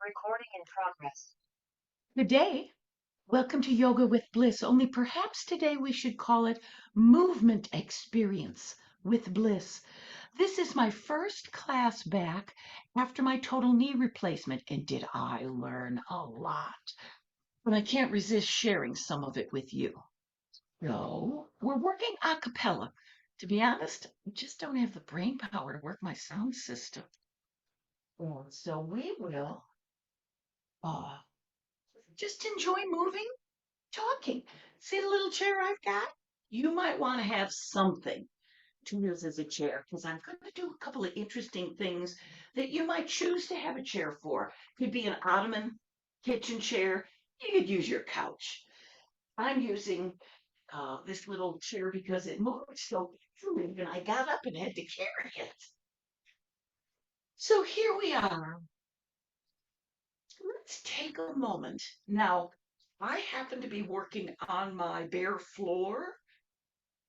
Recording in progress. Good day. Welcome to Yoga with Bliss. Only perhaps today we should call it Movement Experience with Bliss. This is my first class back after my total knee replacement, and did I learn a lot? But I can't resist sharing some of it with you. So, we're working a cappella. To be honest, I just don't have the brain power to work my sound system. So we will uh, just enjoy moving talking. See the little chair I've got? You might want to have something to use as a chair because I'm going to do a couple of interesting things that you might choose to have a chair for. Could be an ottoman, kitchen chair. You could use your couch. I'm using this little chair because it moved so easily and I got up and had to carry it. So here we are. Let's take a moment. Now, I happen to be working on my bare floor.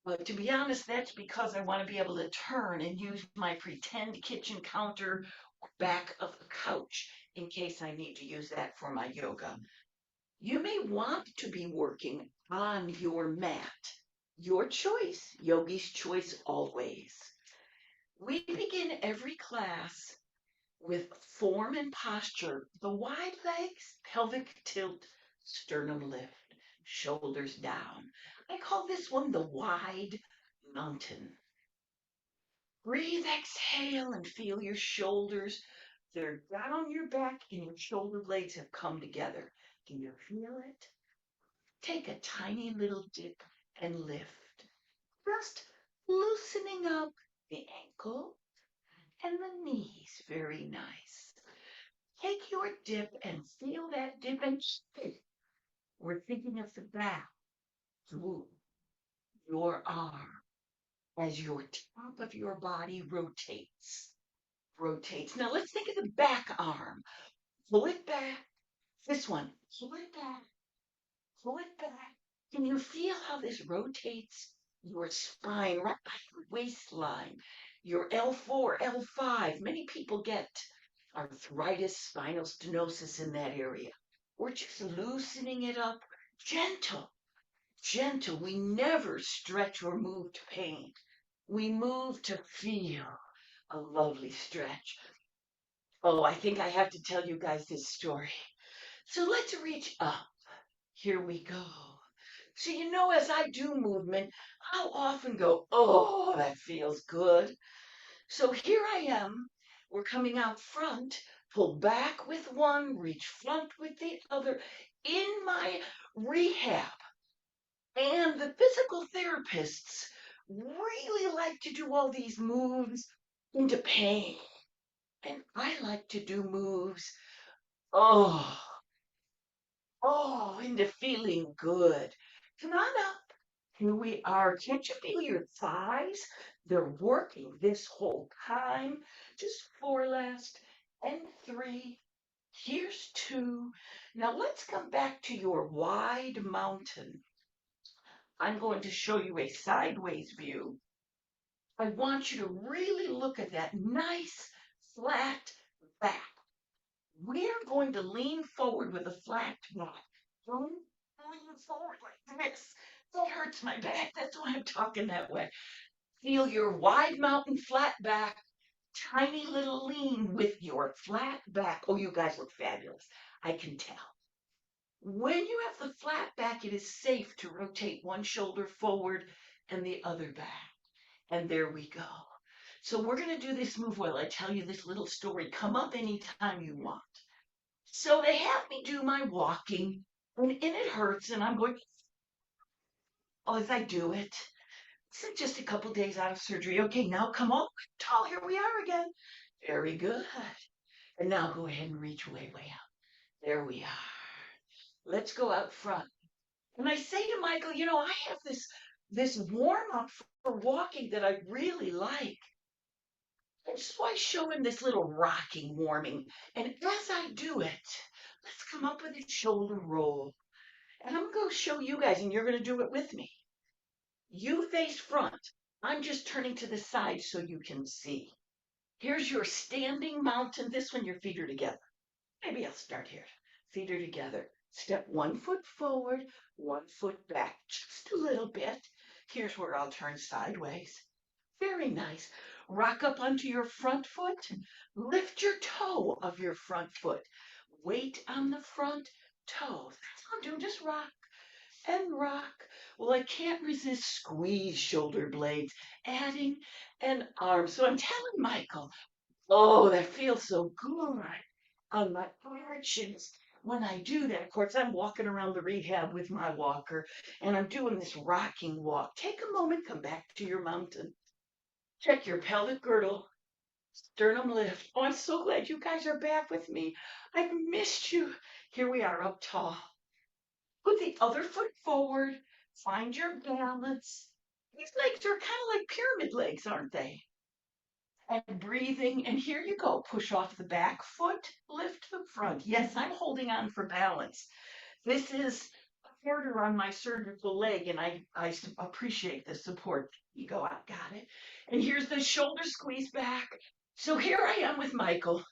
But to be honest, that's because I want to be able to turn and use my pretend kitchen counter or back of the couch in case I need to use that for my yoga. You may want to be working on your mat. Your choice, yogi's choice always. We begin every class with form and posture, the wide legs, pelvic tilt, sternum lift, shoulders down. I call this one the wide mountain. Breathe, exhale, and feel your shoulders. They're down your back and your shoulder blades have come together. Do you feel it? Take a tiny little dip and lift. Just loosening up the ankle and the knees. Very nice. Take your dip and feel that dip and shake. We're thinking of the back. Through your arm as your top of your body rotates. Rotates. Now let's think of the back arm. Pull it back. This one. Pull it back. Pull it back. Can you feel how this rotates your spine right by your waistline? Your L4, L5. Many people get arthritis, spinal stenosis in that area. We're just loosening it up. Gentle, gentle. We never stretch or move to pain. We move to feel a lovely stretch. Oh, I think I have to tell you guys this story. So let's reach up. Here we go. So, as I do movement, I'll often go, oh, that feels good. So here I am. We're coming out front, pull back with one, reach front with the other in my rehab. And the physical therapists really like to do all these moves into pain. And I like to do moves, oh, into feeling good. Come on up. Here we are. Can't you feel your thighs? They're working this whole time. Just four last and three. Here's two. Now let's come back to your wide mountain. I'm going to show you a sideways view. I want you to really look at that nice flat back. We're going to lean forward with a flat back. Don't lean forward like this. That hurts my back. That's why I'm talking that way. Feel your wide mountain flat back, tiny little lean with your flat back. Oh, you guys look fabulous. I can tell. When you have the flat back, it is safe to rotate one shoulder forward and the other back. And there we go. So we're going to do this move while I tell you this little story. Come up anytime you want. So they have me do my walking, and it hurts, and I'm going, oh, as I do it. So just a couple days out of surgery. Okay, now come on, tall. Here we are again. Very good. And now go ahead and reach way, way out. There we are. Let's go out front. And I say to Michael, I have this warm up for walking that I really like. And so I show him this little rocking warming. And as I do it, let's come up with a shoulder roll. And I'm going to show you guys, and you're going to do it with me. You face front. I'm just turning to the side so you can see. Here's your standing mountain. This one, your feet are together. Maybe I'll start here. Feet are together. Step 1 foot forward, 1 foot back, just a little bit. Here's where I'll turn sideways. Very nice. Rock up onto your front foot. Lift your toe of your front foot. Weight on the front toe. That's all I'm doing. Just rock and rock. Well, I can't resist squeeze shoulder blades, adding an arm. So I'm telling Michael, oh, that feels so good on my arches when I do that. Of course, I'm walking around the rehab with my walker and I'm doing this rocking walk. Take a moment, come back to your mountain. Check your pelvic girdle, sternum lift. Oh, I'm so glad you guys are back with me. I've missed you. Here we are up tall. Put the other foot forward. Find your balance. These legs are kind of like pyramid legs, aren't they? And breathing. And here you go. Push off the back foot, lift the front. Yes, I'm holding on for balance. This is harder on my surgical leg, and I appreciate the support. You go, I got it. And here's the shoulder squeeze back. So here I am with Michael,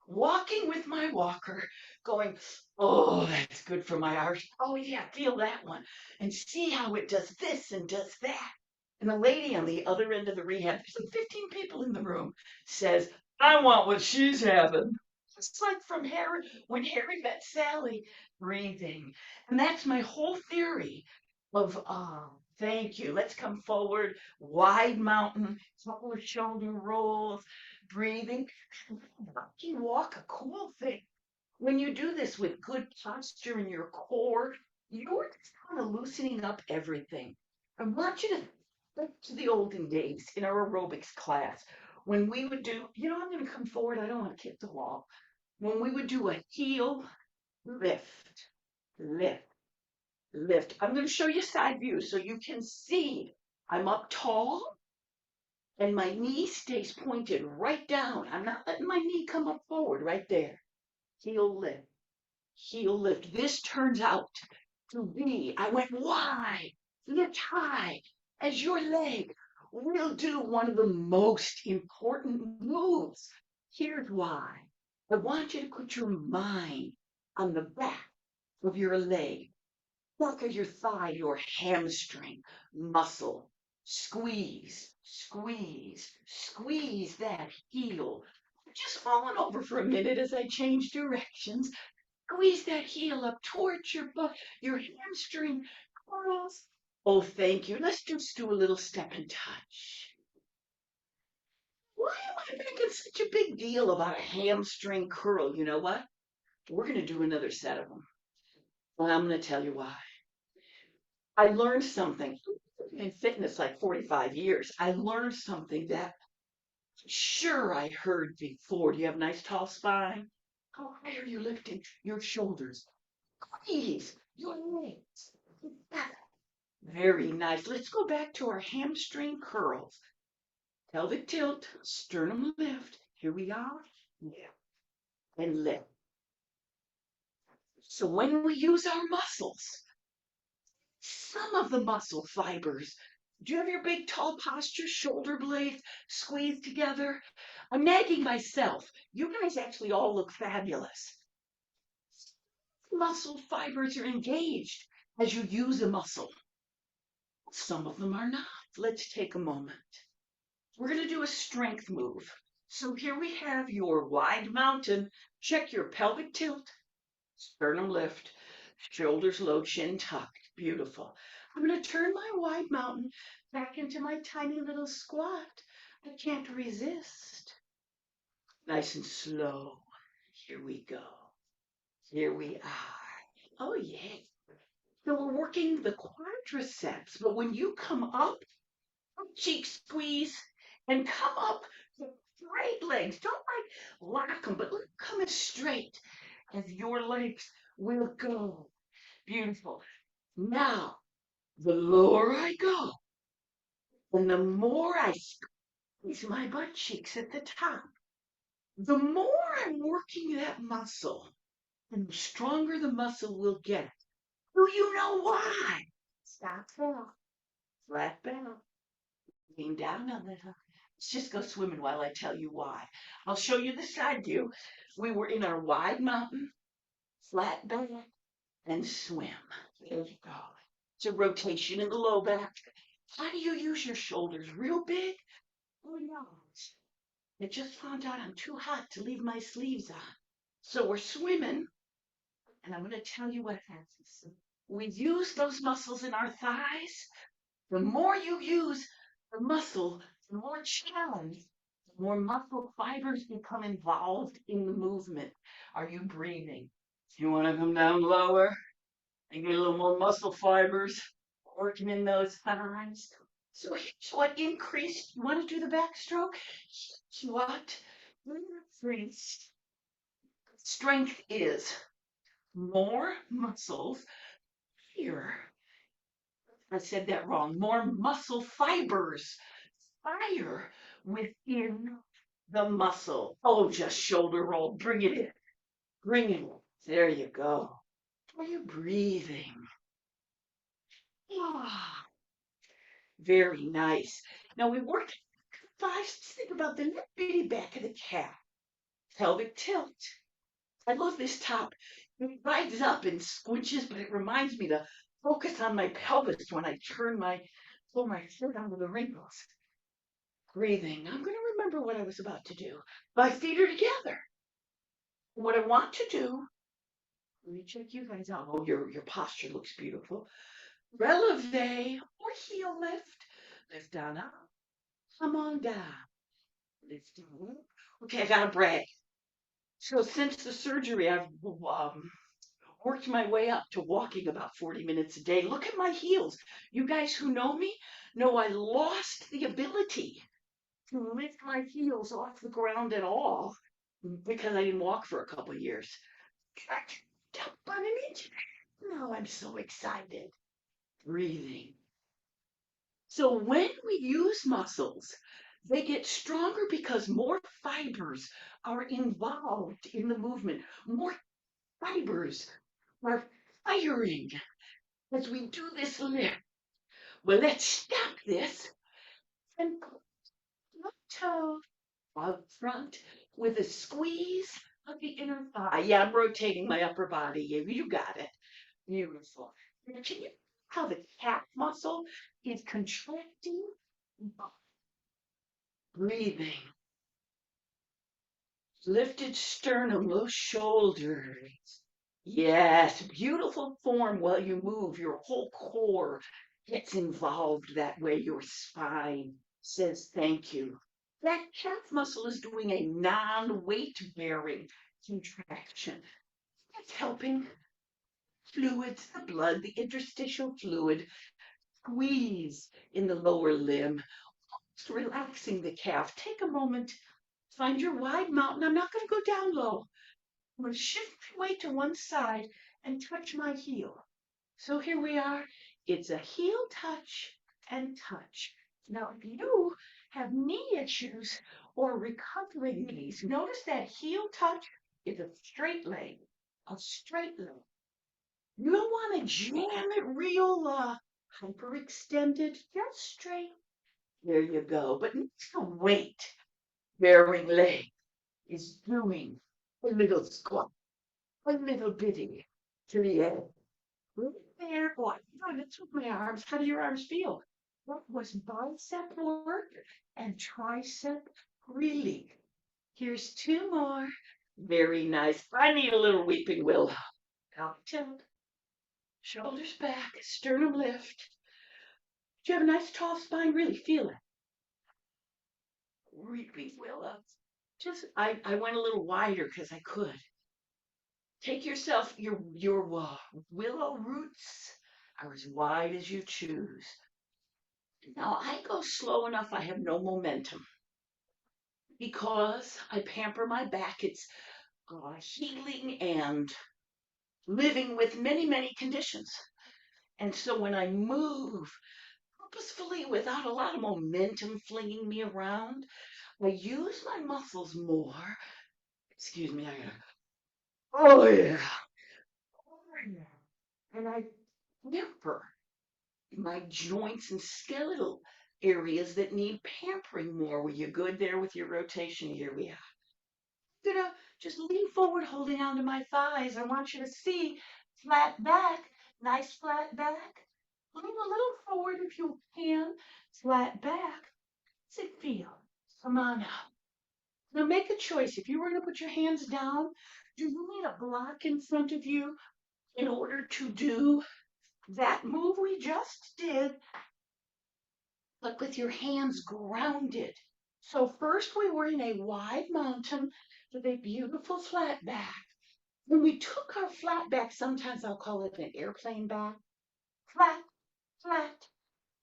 walking with my walker, going, oh, that's good for my arch. Oh, yeah, feel that one. And see how it does this and does that. And the lady on the other end of the rehab, there's like 15 people in the room, says, I want what she's having. It's like from Harry, when Harry met Sally, breathing. And that's my whole theory of, thank you. Let's come forward, wide mountain, couple of shoulder rolls, breathing. You walk a cool thing. When you do this with good posture in your core, you're just kind of loosening up everything. I want you to back to the olden days in our aerobics class when we would do, I'm going to come forward. I don't want to kick the wall. When we would do a heel lift, lift, lift. I'm going to show you side view so you can see I'm up tall and my knee stays pointed right down. I'm not letting my knee come up forward right there. Heel lift, heel lift. This turns out to be, I went wide, lift high as your leg will do one of the most important moves. Here's why. I want you to put your mind on the back of your leg, back of your thigh, your hamstring muscle. Squeeze, squeeze, squeeze that heel. Just falling over for a minute as I change directions. Squeeze that heel up towards your butt, your hamstring curls. Oh, thank you. Let's just do a little step and touch. Why am I making such a big deal about a hamstring curl? You know what? We're going to do another set of them. Well, I'm going to tell you why. I learned something in fitness like 45 years. I learned something that sure I heard before. Do you have a nice tall spine? How high are you lifting your shoulders? Squeeze your legs. Very nice. Let's go back to our hamstring curls. Pelvic tilt, sternum lift. Here we are. Yeah. And lift. So when we use our muscles, some of the muscle fibers, do you have your big tall posture, shoulder blades squeezed together? I'm nagging myself. You guys actually all look fabulous. Muscle fibers are engaged as you use a muscle. Some of them are not. Let's take a moment. We're going to do a strength move. So here we have your wide mountain. Check your pelvic tilt, sternum lift, shoulders low, chin tucked. Beautiful. I'm going to turn my wide mountain back into my tiny little squat. I can't resist. Nice and slow. Here we go. Here we are. Oh, yeah. So we're working the quadriceps, but when you come up, cheek squeeze, and come up with straight legs. Don't lock them, but come as straight as your legs will go. Beautiful. Now, the lower I go, and the more I squeeze my butt cheeks at the top, the more I'm working that muscle, and the stronger the muscle will get. Do you know why? Stop there. Flat back. Lean down a little. Let's just go swimming while I tell you why. I'll show you the side view. We were in our wide mountain, flat back, and swim. There you go. It's a rotation in the low back. How do you use your shoulders? Real big or not? I just found out I'm too hot to leave my sleeves on. So we're swimming, and I'm going to tell you what happens. We use those muscles in our thighs. The more you use the muscle, the more challenge, the more muscle fibers become involved in the movement. Are you breathing? You want to come down lower and get a little more muscle fibers working in those thighs. So here's what increased. You want to do the backstroke? Here's what increased strength is. More muscles here. I said that wrong. More muscle fibers fire within the muscle. Oh, just shoulder roll. Bring it in. Bring it in. There you go. Are you breathing? Ah, very nice. Now we work thighs. Think about the little bitty back of the calf. Pelvic tilt. I love this top. It rides up and squinches, but it reminds me to focus on my pelvis when I pull my shirt onto the wrinkles. Breathing. I'm going to remember what I was about to do. My feet are together. What I want to do, let me check you guys out. Oh, your posture looks beautiful. Releve or heel lift. Lift on up. Come on down. Lift on up. Okay, I got to brag. So since the surgery, I've worked my way up to walking about 40 minutes a day. Look at my heels. You guys who know me know I lost the ability to lift my heels off the ground at all because I didn't walk for a couple of years. Now I'm so excited. Breathing. So when we use muscles, they get stronger because more fibers are involved in the movement. More fibers are firing as we do this lift. Well, let's stop this and toe out front with a squeeze of the inner thigh. Yeah, I'm rotating my upper body. You got it. Beautiful. Now, can you how the calf muscle is contracting? Breathing. Lifted sternum, low shoulders. Yes, beautiful form while you move. Your whole core gets involved that way. Your spine says thank you. That calf muscle is doing a non-weight bearing contraction. It's helping fluids, the blood, the interstitial fluid squeeze in the lower limb. It's relaxing the calf. Take a moment, find your wide mountain. I'm not going to go down low. I'm going to shift my weight to one side and touch my heel. So here we are. It's a heel touch and touch. Now, if you have knee issues or recovering knees, notice that heel touch is a straight leg, a straight leg. You don't want to jam it real hyperextended, just straight. There you go. But next to weight bearing leg is doing a little squat, a little bitty to the end. Right there. Oh, I'm doing it with my arms. How do your arms feel? That was bicep work and tricep relief. Here's two more. Very nice. I need a little weeping willow. Out tilt. Shoulders back. Sternum lift. Do you have a nice tall spine? Really feel it. Weeping willow. I went a little wider because I could. Take yourself your willow roots are as wide as you choose. Now I go slow enough. I have no momentum because I pamper my back. It's healing and living with many conditions. And so when I move purposefully without a lot of momentum flinging me around, I use my muscles more. Excuse me, I gotta. Oh yeah. Oh yeah. And I pamper my joints and skeletal areas that need pampering more. Were you good there with your rotation? Here we are. Gonna just lean forward, holding onto my thighs. I want you to see flat back, nice flat back. Lean a little forward if you can. Flat back. How's it feel? Come on out. Now make a choice. If you were to put your hands down, do you need a block in front of you in order to do that move we just did, but with your hands grounded? So first we were in a wide mountain with a beautiful flat back. When we took our flat back, sometimes I'll call it an airplane back. Flat, flat.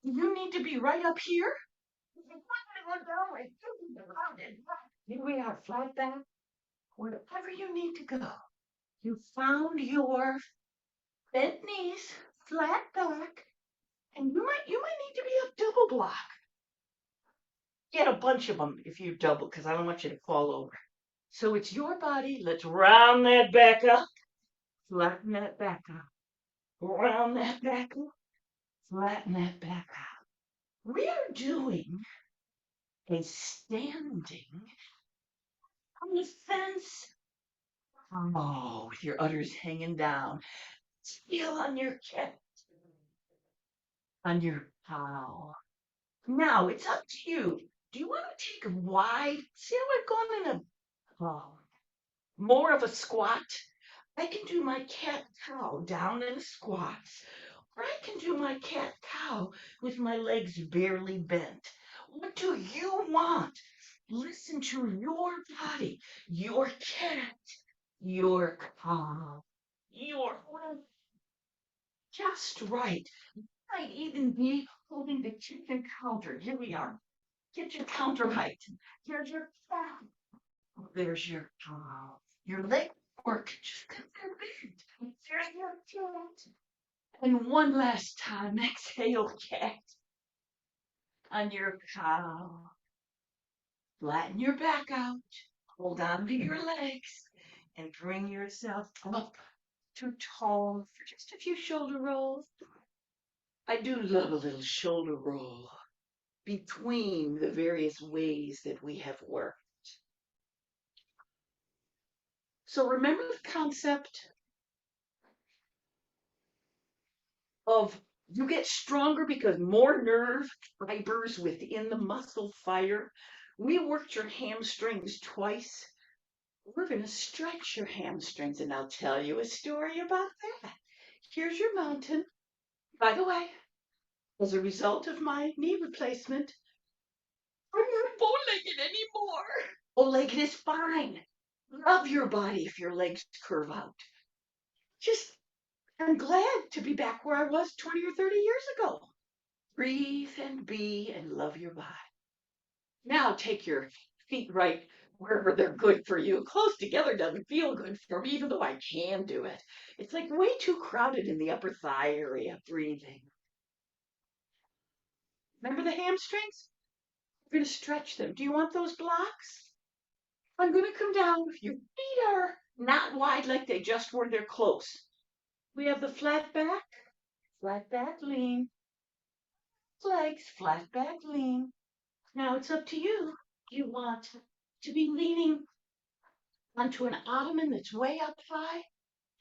You need to be right up here. Here we are, flat back. Wherever you need to go. You found your bent knees, flat back, and you might need to be a double block. Get a bunch of them if you double, because I don't want you to fall over. So it's your body. Let's round that back up, flatten that back up, round that back up, flatten that back up. We are doing a standing on the fence. Oh, with your udders hanging down. Feel on your chest, on your cow. Now it's up to you. Do you want to take a wide? See how I've gone in a more of a squat? I can do my cat cow down in a squat, or I can do my cat cow with my legs barely bent. What do you want? Listen to your body, your cat, your cow, your just right. Might even be holding the kitchen counter. Here we are. Kitchen counter height. Here's your cow. There's your cow. Your leg work just got that bent. There's your cat. And one last time, exhale, cat. On your cow. Flatten your back out. Hold on to your legs and bring yourself up to tall for just a few shoulder rolls. I do love a little shoulder roll between the various ways that we have worked. So remember the concept of you get stronger because more nerve fibers within the muscle fire. We worked your hamstrings twice. We're going to stretch your hamstrings, and I'll tell you a story about that. Here's your mountain. By the way, as a result of my knee replacement, I'm not bow-legged anymore. Bow-legged is fine. Love your body if your legs curve out. Just, I'm glad to be back where I was 20 or 30 years ago. Breathe and be and love your body. Now take your feet right wherever they're good for you. Close together doesn't feel good for me, even though I can do it. It's like way too crowded in the upper thigh area. Breathing. Remember the hamstrings? We're going to stretch them. Do you want those blocks? I'm going to come down. Your feet are not wide like they just were. They're close. We have the flat back, lean. Legs, flat back, lean. Now it's up to you. Do you want to be leaning onto an ottoman that's way up high?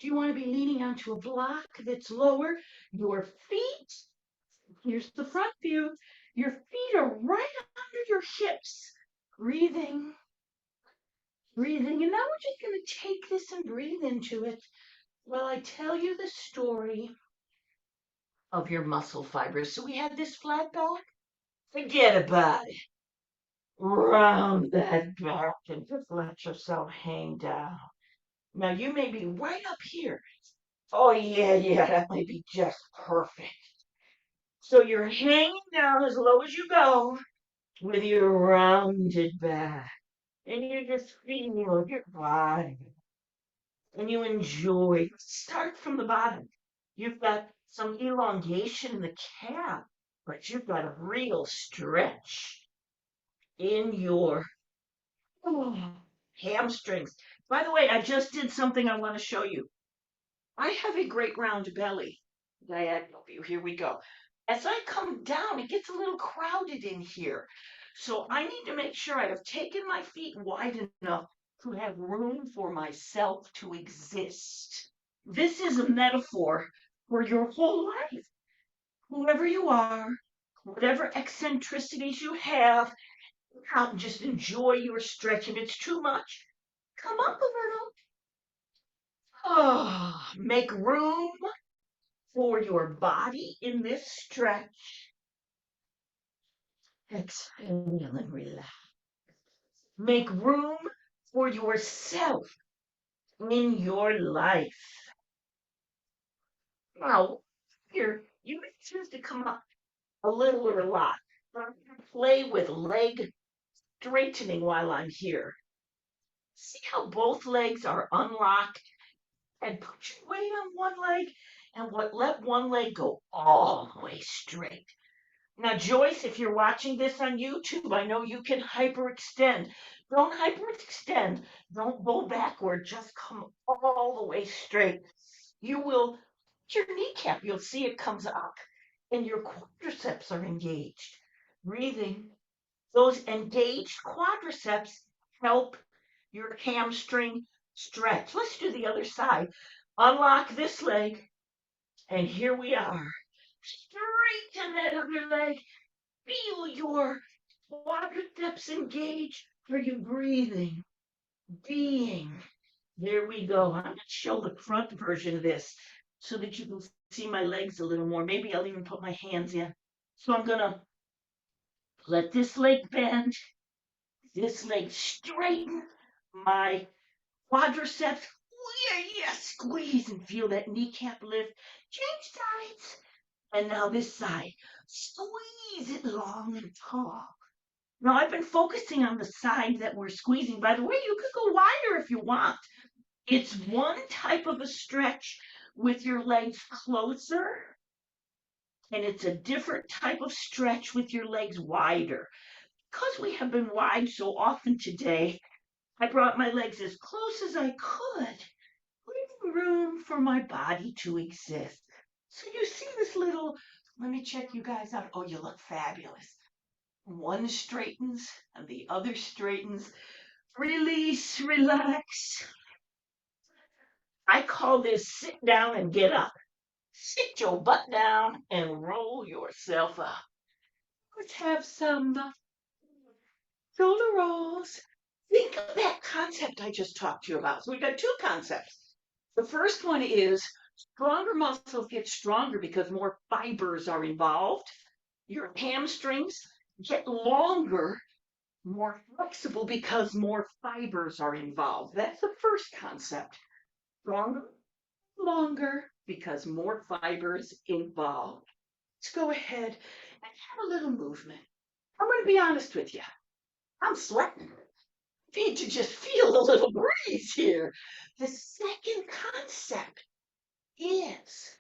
Do you want to be leaning onto a block that's lower? Your feet, here's the front view. Your feet are right under your hips. Breathing, breathing. And now we're just going to take this and breathe into it while I tell you the story of your muscle fibers. So we had this flat back. Forget about it. Round that back and just let yourself hang down. Now you may be right up here. Oh yeah, that might be just perfect. So you're hanging down as low as you go with your rounded back. And you just feel your body. And you enjoy. Start from the bottom. You've got some elongation in the calf, but you've got a real stretch in your hamstrings. By the way, I just did something I want to show you. I have a great round belly. Diagonal view. Here we go. As I come down, it gets a little crowded in here. So I need to make sure I have taken my feet wide enough to have room for myself to exist. This is a metaphor for your whole life. Whoever you are, whatever eccentricities you have, come and just enjoy your stretch. If it's too much, come up a little. Oh, make room for your body in this stretch. Exhale and relax. Make room for yourself in your life. Now, here, you may choose to come up a little or a lot. Play with leg straightening while I'm here. See how both legs are unlocked and put your weight on one leg and let one leg go all the way straight. Now, Joyce, if you're watching this on YouTube, I know you can hyperextend. Don't hyperextend. Don't go backward. Just come all the way straight. You will, your kneecap, you'll see it comes up and your quadriceps are engaged. Breathing. Those engaged quadriceps help your hamstring stretch. Let's do the other side. Unlock this leg, and here we are. Straighten that other leg. Feel your quadriceps engage. Are you breathing? Being. There we go. I'm going to show the front version of this so that you can see my legs a little more. Maybe I'll even put my hands in. So I'm going to let this leg bend, this leg straighten, my quadriceps. Yeah, squeeze and feel that kneecap lift. Change sides. And now this side. Squeeze it long and tall. Now I've been focusing on the side that we're squeezing. By the way, you could go wider if you want. It's one type of a stretch with your legs closer, and it's a different type of stretch with your legs wider. Because we have been wide so often today, I brought my legs as close as I could, leaving room for my body to exist. So you see this little, let me check you guys out. Oh, you look fabulous. One straightens and the other straightens. Release, relax. I call this sit down and get up. Sit your butt down and roll yourself up. Let's have some shoulder rolls. Think of that concept I just talked to you about. So we've got two concepts. The first one is stronger muscles get stronger because more fibers are involved. Your hamstrings get longer, more flexible because more fibers are involved. That's the first concept. Stronger, longer because more fibers involved. Let's go ahead and have a little movement. I'm going to be honest with you. I'm sweating. I need to just feel a little breeze here. The second concept is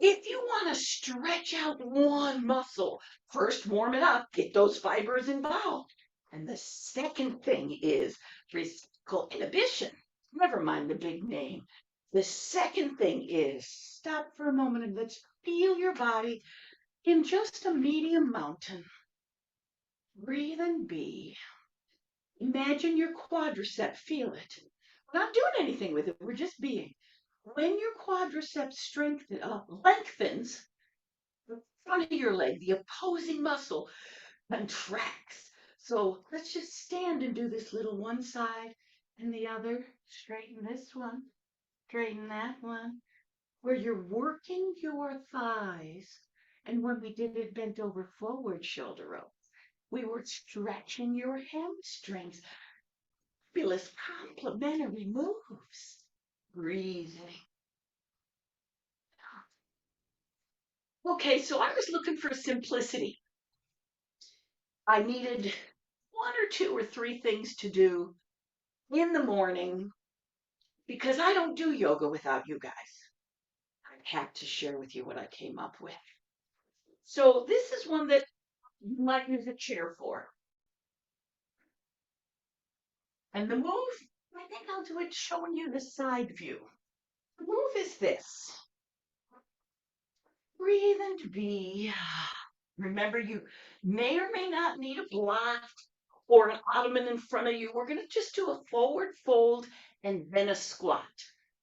if you want to stretch out one muscle, first warm it up, get those fibers involved. And the second thing is reciprocal inhibition. Never mind the big name. The second thing is stop for a moment and let's feel your body in just a medium mountain. Breathe and be. Imagine your quadricep, feel it. We're not doing anything with it, we're just being. When your quadriceps lengthens, the front of your leg, the opposing muscle, contracts. So let's just stand and do this little one side and the other. Straighten this one, straighten that one. Where you're working your thighs. And when we did it bent over forward shoulder roll, we were stretching your hamstrings. Fabulous complementary moves. Breathing. Okay, so I was looking for simplicity. I needed one or two or three things to do in the morning because I don't do yoga without you guys. I have to share with you what I came up with. So this is one that you might use a chair for. And the move, I think I'll do it showing you the side view. The move is this. Breathe and be. Remember, you may or may not need a block or an ottoman in front of you. We're going to just do a forward fold and then a squat.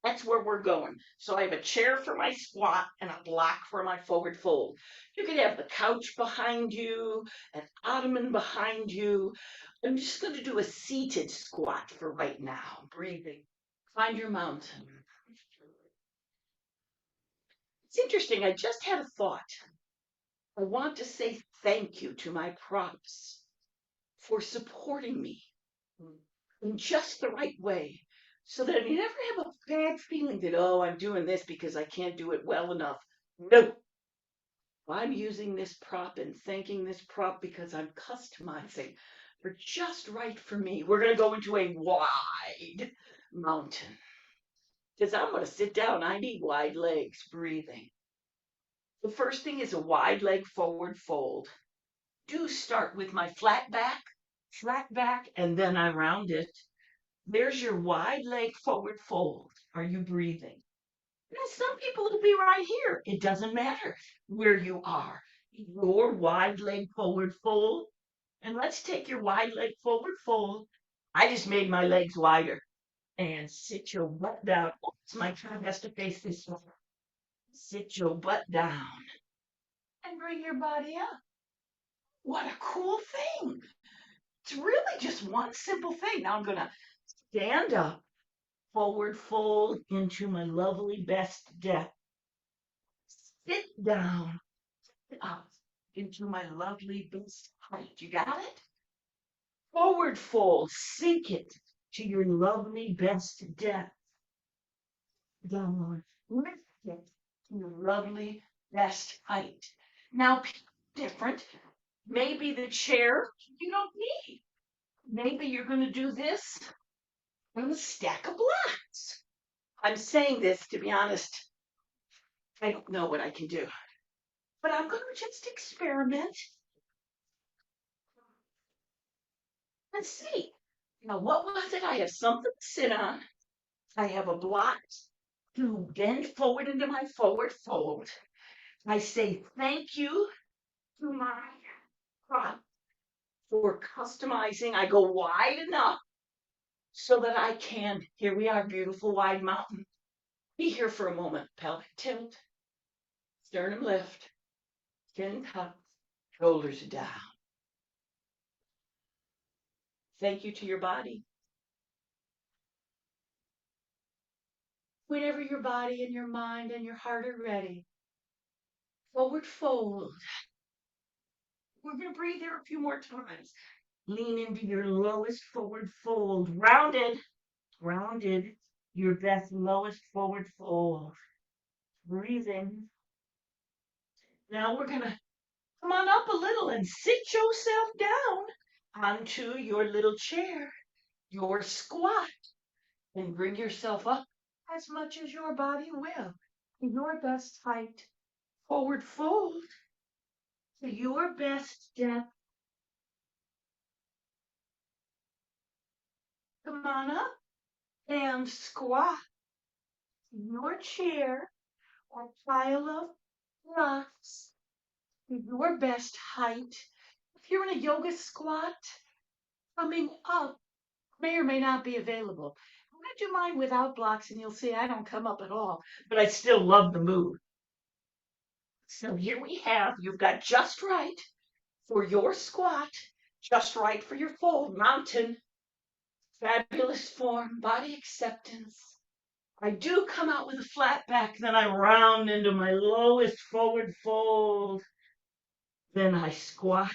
That's where we're going. So I have a chair for my squat and a block for my forward fold. You could have the couch behind you, an ottoman behind you. I'm just going to do a seated squat for right now. Breathing. Find your mountain. It's interesting. I just had a thought. I want to say thank you to my props for supporting me in just the right way so that I never have a bad feeling that, oh, I'm doing this because I can't do it well enough. No, I'm using this prop and thanking this prop because I'm customizing for just right for me. We're going to go into a wide mountain because I'm going to sit down. I need wide legs, breathing. The first thing is a wide leg forward fold. Do start with my flat back, and then I round it. There's your wide leg forward fold. Are you breathing? Now, some people will be right here. It doesn't matter where you are. Your wide leg forward fold. And let's take your wide leg forward fold. I just made my legs wider. And sit your butt down. Oops, my tongue has to face this way. Sit your butt down and bring your body up. What a cool thing. It's really just one simple thing. Now I'm going to stand up, forward fold into my lovely best depth. Sit down, up into my lovely best height. You got it? Forward fold, sink it to your lovely best depth. Down, lift it to your lovely best height. Now, different. Maybe the chair you don't need. Maybe you're going to do this on a stack of blocks. I'm saying this to be honest. I don't know what I can do, but I'm going to just experiment and see. Now, what was it? I have something to sit on. I have a block to bend forward into my forward fold. I say thank you to my prop for customizing. I go wide enough so that I can, here we are, beautiful wide mountain. Be here for a moment. Pelvic tilt, sternum lift, chin tuck, shoulders down. Thank you to your body. Whenever your body and your mind and your heart are ready, forward fold. We're going to breathe here a few more times. Lean into your lowest forward fold. Rounded, rounded, your best lowest forward fold. Breathing. Now we're going to come on up a little and sit yourself down onto your little chair, your squat, and bring yourself up as much as your body will. Your best height. Forward fold to your best depth. Come on up and squat in your chair or pile of rocks to your best height. If you're in a yoga squat, coming up may or may not be available. I'm going to do mine without blocks, and you'll see I don't come up at all, but I still love the move. So here we have, you've got just right for your squat, just right for your fold, mountain, fabulous form, body acceptance. I do come out with a flat back, then I round into my lowest forward fold. Then I squat,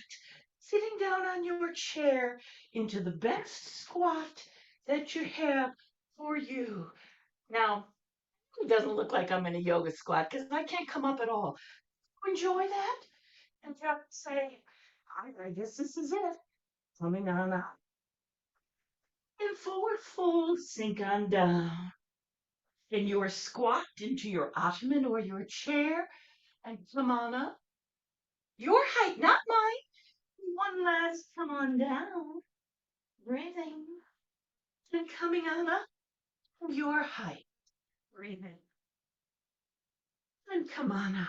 sitting down on your chair into the best squat that you have for you. Now, it doesn't look like I'm in a yoga squat because I can't come up at all. Enjoy that and just say, I guess this is it. Coming on up. And forward fold, sink on down. And your squat into your ottoman or your chair and come on up. Your height, not mine. One last come on down. Breathing. And coming on up. Your height. Breathing. And come on up.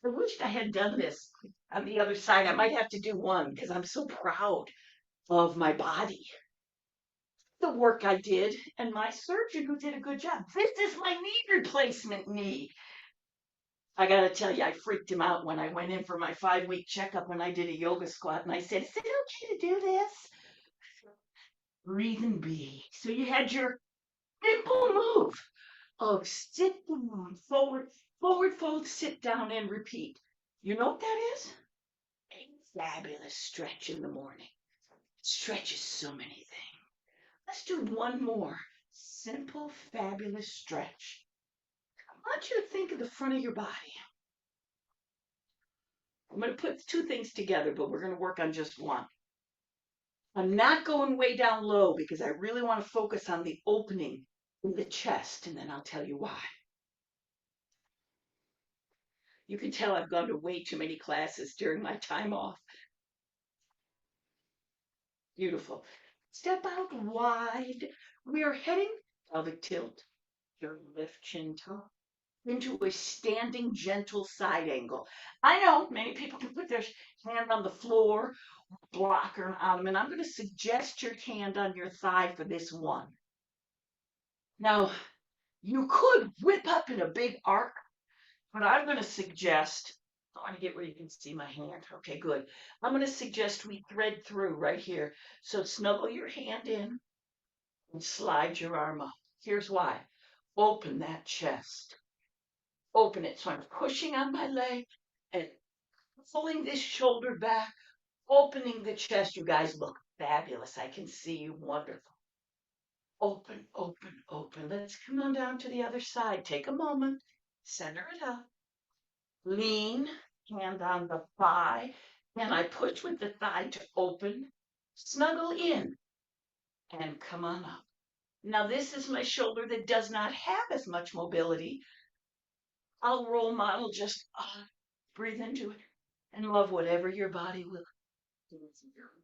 I wished I had done this on the other side. I might have to do one because I'm so proud of my body, the work I did, and my surgeon who did a good job. This is my knee replacement knee. I gotta tell you, I freaked him out when I went in for my 5-week checkup and I did a yoga squat and I said, "Is it okay to do this?" Breathe and be. So you had your simple move of sit down, forward, forward fold, sit down, and repeat. You know what that is? A fabulous stretch in the morning. Stretches so many things. Let's do one more simple, fabulous stretch. I want you to think of the front of your body. I'm going to put two things together, but we're going to work on just one. I'm not going way down low because I really want to focus on the opening in the chest, and then I'll tell you why. You can tell I've gone to way too many classes during my time off. Beautiful. Step out wide. We are heading pelvic tilt, your lift chin tuck into a standing gentle side angle. I know many people can put their hand on the floor, block or an ottoman. I'm going to suggest your hand on your thigh for this one. Now, you could whip up in a big arc, but I'm going to suggest, I want to get where you can see my hand. Okay, good. I'm going to suggest we thread through right here. So snuggle your hand in and slide your arm up. Here's why. Open that chest. Open it. So I'm pushing on my leg and pulling this shoulder back, opening the chest. You guys look fabulous. I can see you wonderful. Open, open, open. Let's come on down to the other side. Take a moment. Center it up. Lean, hand on the thigh. And I push with the thigh to open. Snuggle in and come on up. Now, this is my shoulder that does not have as much mobility. I'll role model, just breathe into it and love whatever your body will.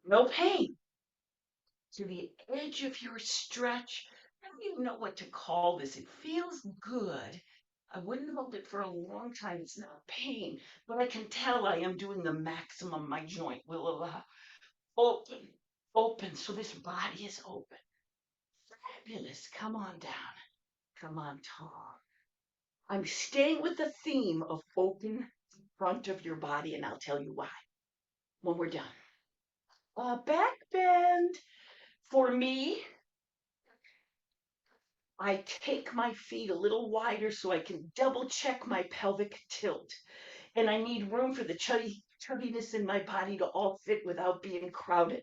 No pain. To the edge of your stretch. I don't even know what to call this. It feels good. I wouldn't hold it for a long time. It's not pain, but I can tell I am doing the maximum my joint will allow. Open, open. So this body is open. Fabulous. Come on down. Come on, tall. I'm staying with the theme of open front of your body, and I'll tell you why when we're done. Back bend. For me, I take my feet a little wider so I can double check my pelvic tilt. And I need room for the chubbiness in my body to all fit without being crowded.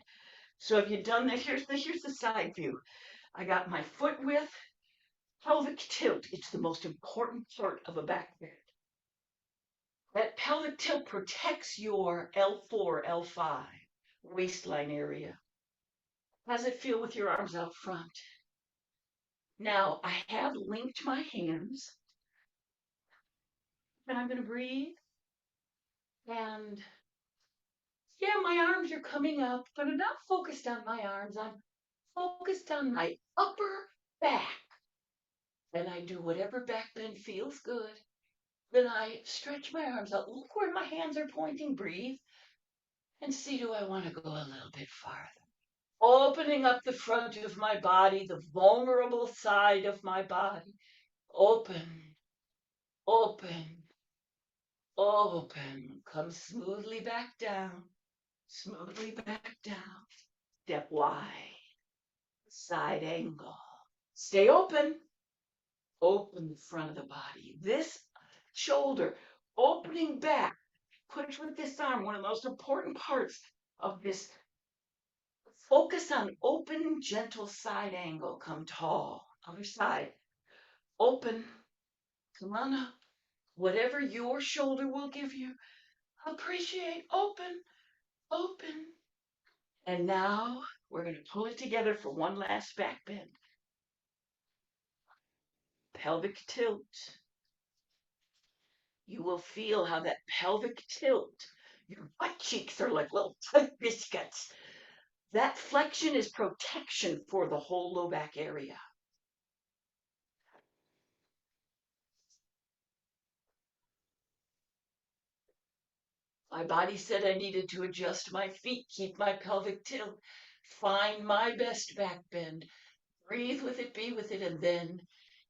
So have you done that? Here's the side view. I got my foot width, pelvic tilt. It's the most important part of a back bend. That pelvic tilt protects your L4, L5 waistline area. How's it feel with your arms out front? Now, I have linked my hands, and I'm going to breathe. And yeah, my arms are coming up, but I'm not focused on my arms. I'm focused on my upper back. And I do whatever back bend feels good. Then I stretch my arms out. Look where my hands are pointing. Breathe. And see, do I want to go a little bit farther? Opening up the front of my body, the vulnerable side of my body. Open, open, open. Come smoothly back down. Smoothly back down. Step wide. Side angle. Stay open. Open the front of the body. This shoulder opening back. Push with this arm. One of the most important parts of this. Focus on open, gentle side angle. Come tall. Other side. Open. Come on up. Whatever your shoulder will give you. Appreciate. Open. Open. And now we're going to pull it together for one last back bend. Pelvic tilt. You will feel how that pelvic tilt, your butt cheeks are like little tight biscuits. That flexion is protection for the whole low back area. My body said I needed to adjust my feet, keep my pelvic tilt, find my best back bend, breathe with it, be with it, and then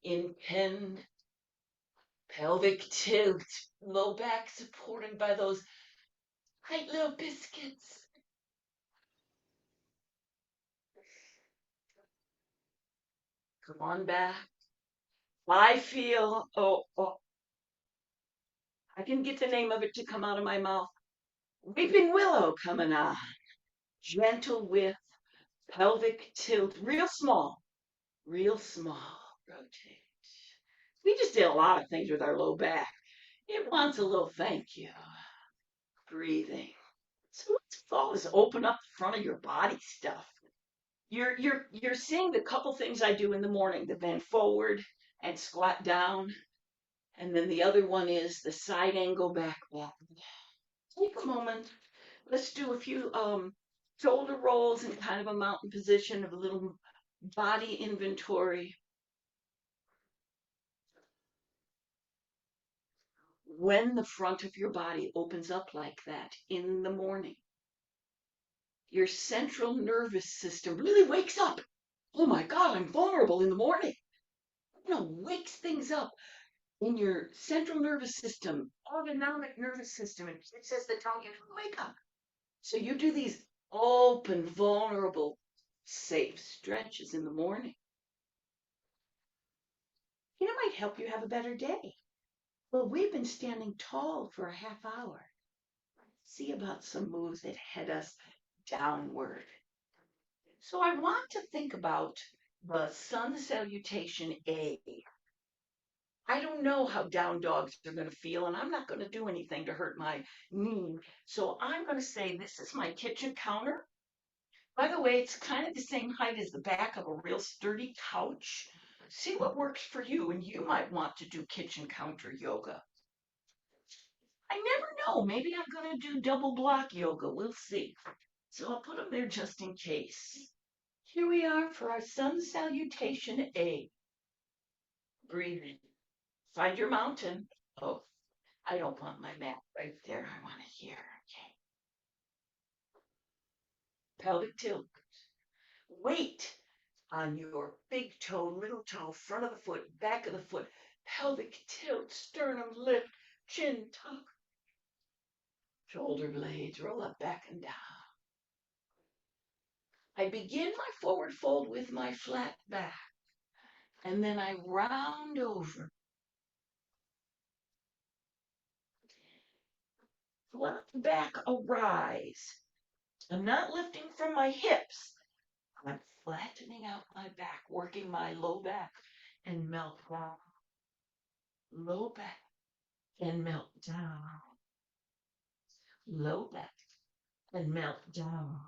in 10 pelvic tilt, low back supported by those tight little biscuits. Come on back. I feel, I can get the name of it to come out of my mouth. Weeping Willow coming on. Gentle with pelvic tilt, real small, real small. Rotate. We just did a lot of things with our low back. It wants a little thank you. Breathing. So let's always open up the front of your body stuff. You're seeing the couple things I do in the morning, the bend forward and squat down. And then the other one is the side angle back bend. Take a moment. Let's do a few shoulder rolls in kind of a mountain position of a little body inventory. When the front of your body opens up like that in the morning, your central nervous system really wakes up. Oh my God, I'm vulnerable in the morning. Wakes things up in your central nervous system, autonomic nervous system. And it says the tongue, you wake up. So you do these open, vulnerable, safe stretches in the morning. It might help you have a better day. Well, we've been standing tall for a half hour. See about some moves that head us downward. So I want to think about the sun salutation A. I don't know how down dogs are going to feel, and I'm not going to do anything to hurt my knee. So I'm going to say this is my kitchen counter. By the way, it's kind of the same height as the back of a real sturdy couch. See what works for you, and you might want to do kitchen counter yoga. I never know. Maybe I'm going to do double block yoga. We'll see. So I'll put them there just in case. Here we are for our sun salutation A. Breathe in. Find your mountain. Oh, I don't want my mat right there. I want it here. Okay. Pelvic tilt. Weight on your big toe, little toe, front of the foot, back of the foot. Pelvic tilt, sternum lift, chin tuck. Shoulder blades roll up, back and down. I begin my forward fold with my flat back, and then I round over. Flat back, arise. I'm not lifting from my hips. I'm flattening out my back, working my low back and melt down. Low back and melt down. Low back and melt down.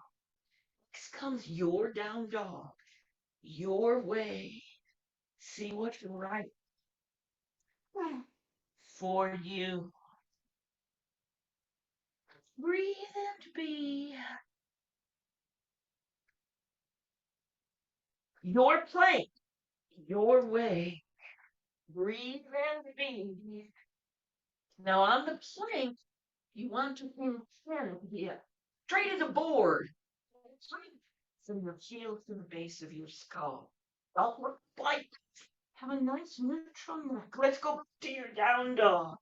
Next comes your down dog, your way. See what's right for you. Breathe and be. Your plank, your way. Breathe and be. Now on the plank, you want to bring chin here, straight as a board. From your heel to the base of your skull. Upward bite. Have a nice neutral neck. Let's go back to your down dog.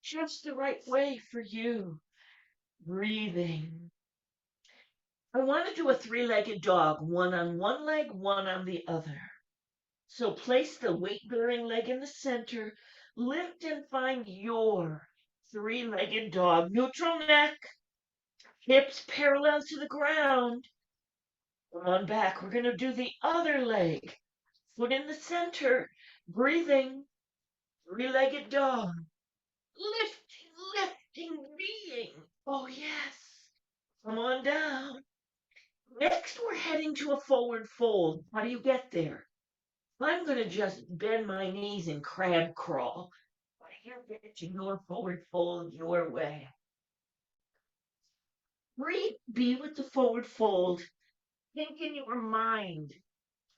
Just the right way for you. Breathing. I want to do a three-legged dog, one on one leg, one on the other. So place the weight-bearing leg in the center, lift and find your three-legged dog. Neutral neck, hips parallel to the ground. Come on back. We're going to do the other leg. Foot in the center, breathing, three-legged dog. Lifting, lifting, being. Oh, yes. Come on down. Next, we're heading to a forward fold. How do you get there? I'm going to just bend my knees and crab crawl. But you're getting your forward fold your way. Breathe, be with the forward fold. Think in your mind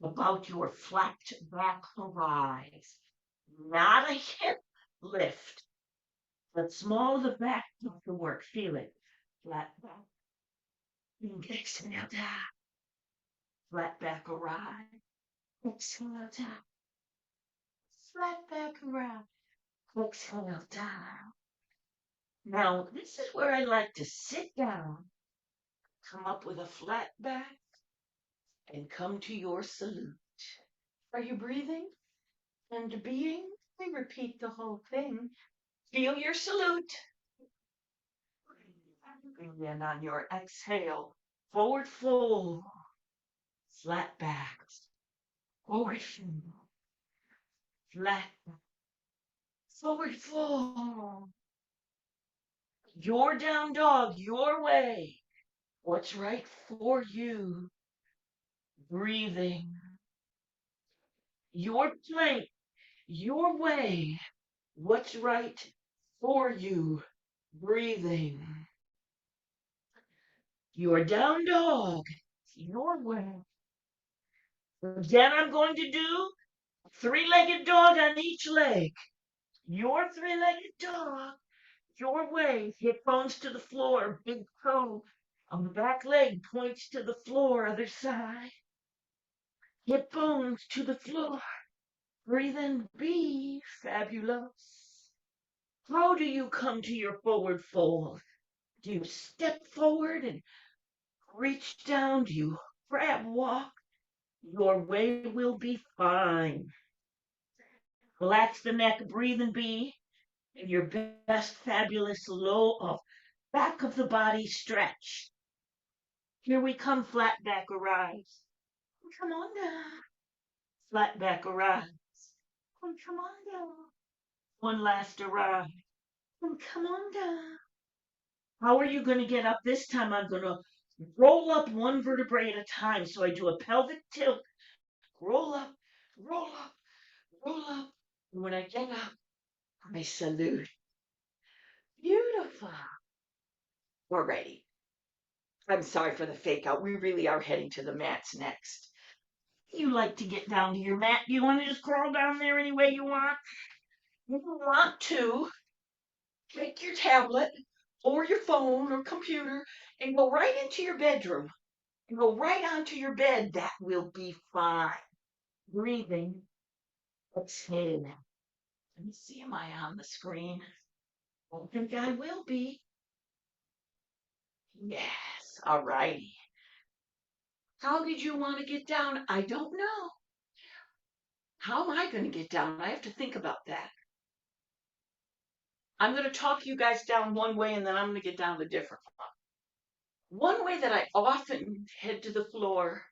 about your flat back rise. Not a hip lift. But small the back of the work. Feel it. Flat back. Exhale down. Flat back around. Exhale down. Flat back around. Exhale down. Now, this is where I like to sit down, come up with a flat back, and come to your salute. Are you breathing and being? We repeat the whole thing. Feel your salute. Breathe in on your exhale. Forward fold. Flat back. Forward fold. Flat back. Forward fold. Your down dog, your way. What's right for you? Breathing. Your plank, your way. What's right for you? Breathing. Your down dog, your way. Again, I'm going to do three-legged dog on each leg. Your three-legged dog, your way. Hip bones to the floor, big toe on the back leg points to the floor, other side. Hip bones to the floor. Breathe in, be fabulous. How do you come to your forward fold? Do you step forward and reach down? Do you crab walk? Your way will be fine. Relax the neck, breathe and be in your best fabulous low of back of the body stretch. Here we come, flat back arise. Come on down. Flat back arise. Come on down. One last arise. Come on down. How are you going to get up? This time I'm going to roll up one vertebrae at a time. So I do a pelvic tilt, roll up, roll up, roll up. And when I get up, I salute. Beautiful. We're ready. I'm sorry for the fake out. We really are heading to the mats next. You like to get down to your mat? Do you want to just crawl down there any way you want? If you want to, take your tablet or your phone or computer and go right into your bedroom. And go right onto your bed. That will be fine. Breathing. Exhale. Let me see, am I on the screen? I think I will be. Yes, all righty. How did you want to get down? I don't know. How am I going to get down? I have to think about that. I'm going to talk you guys down one way and then I'm going to get down a different one. One way that I often head to the floor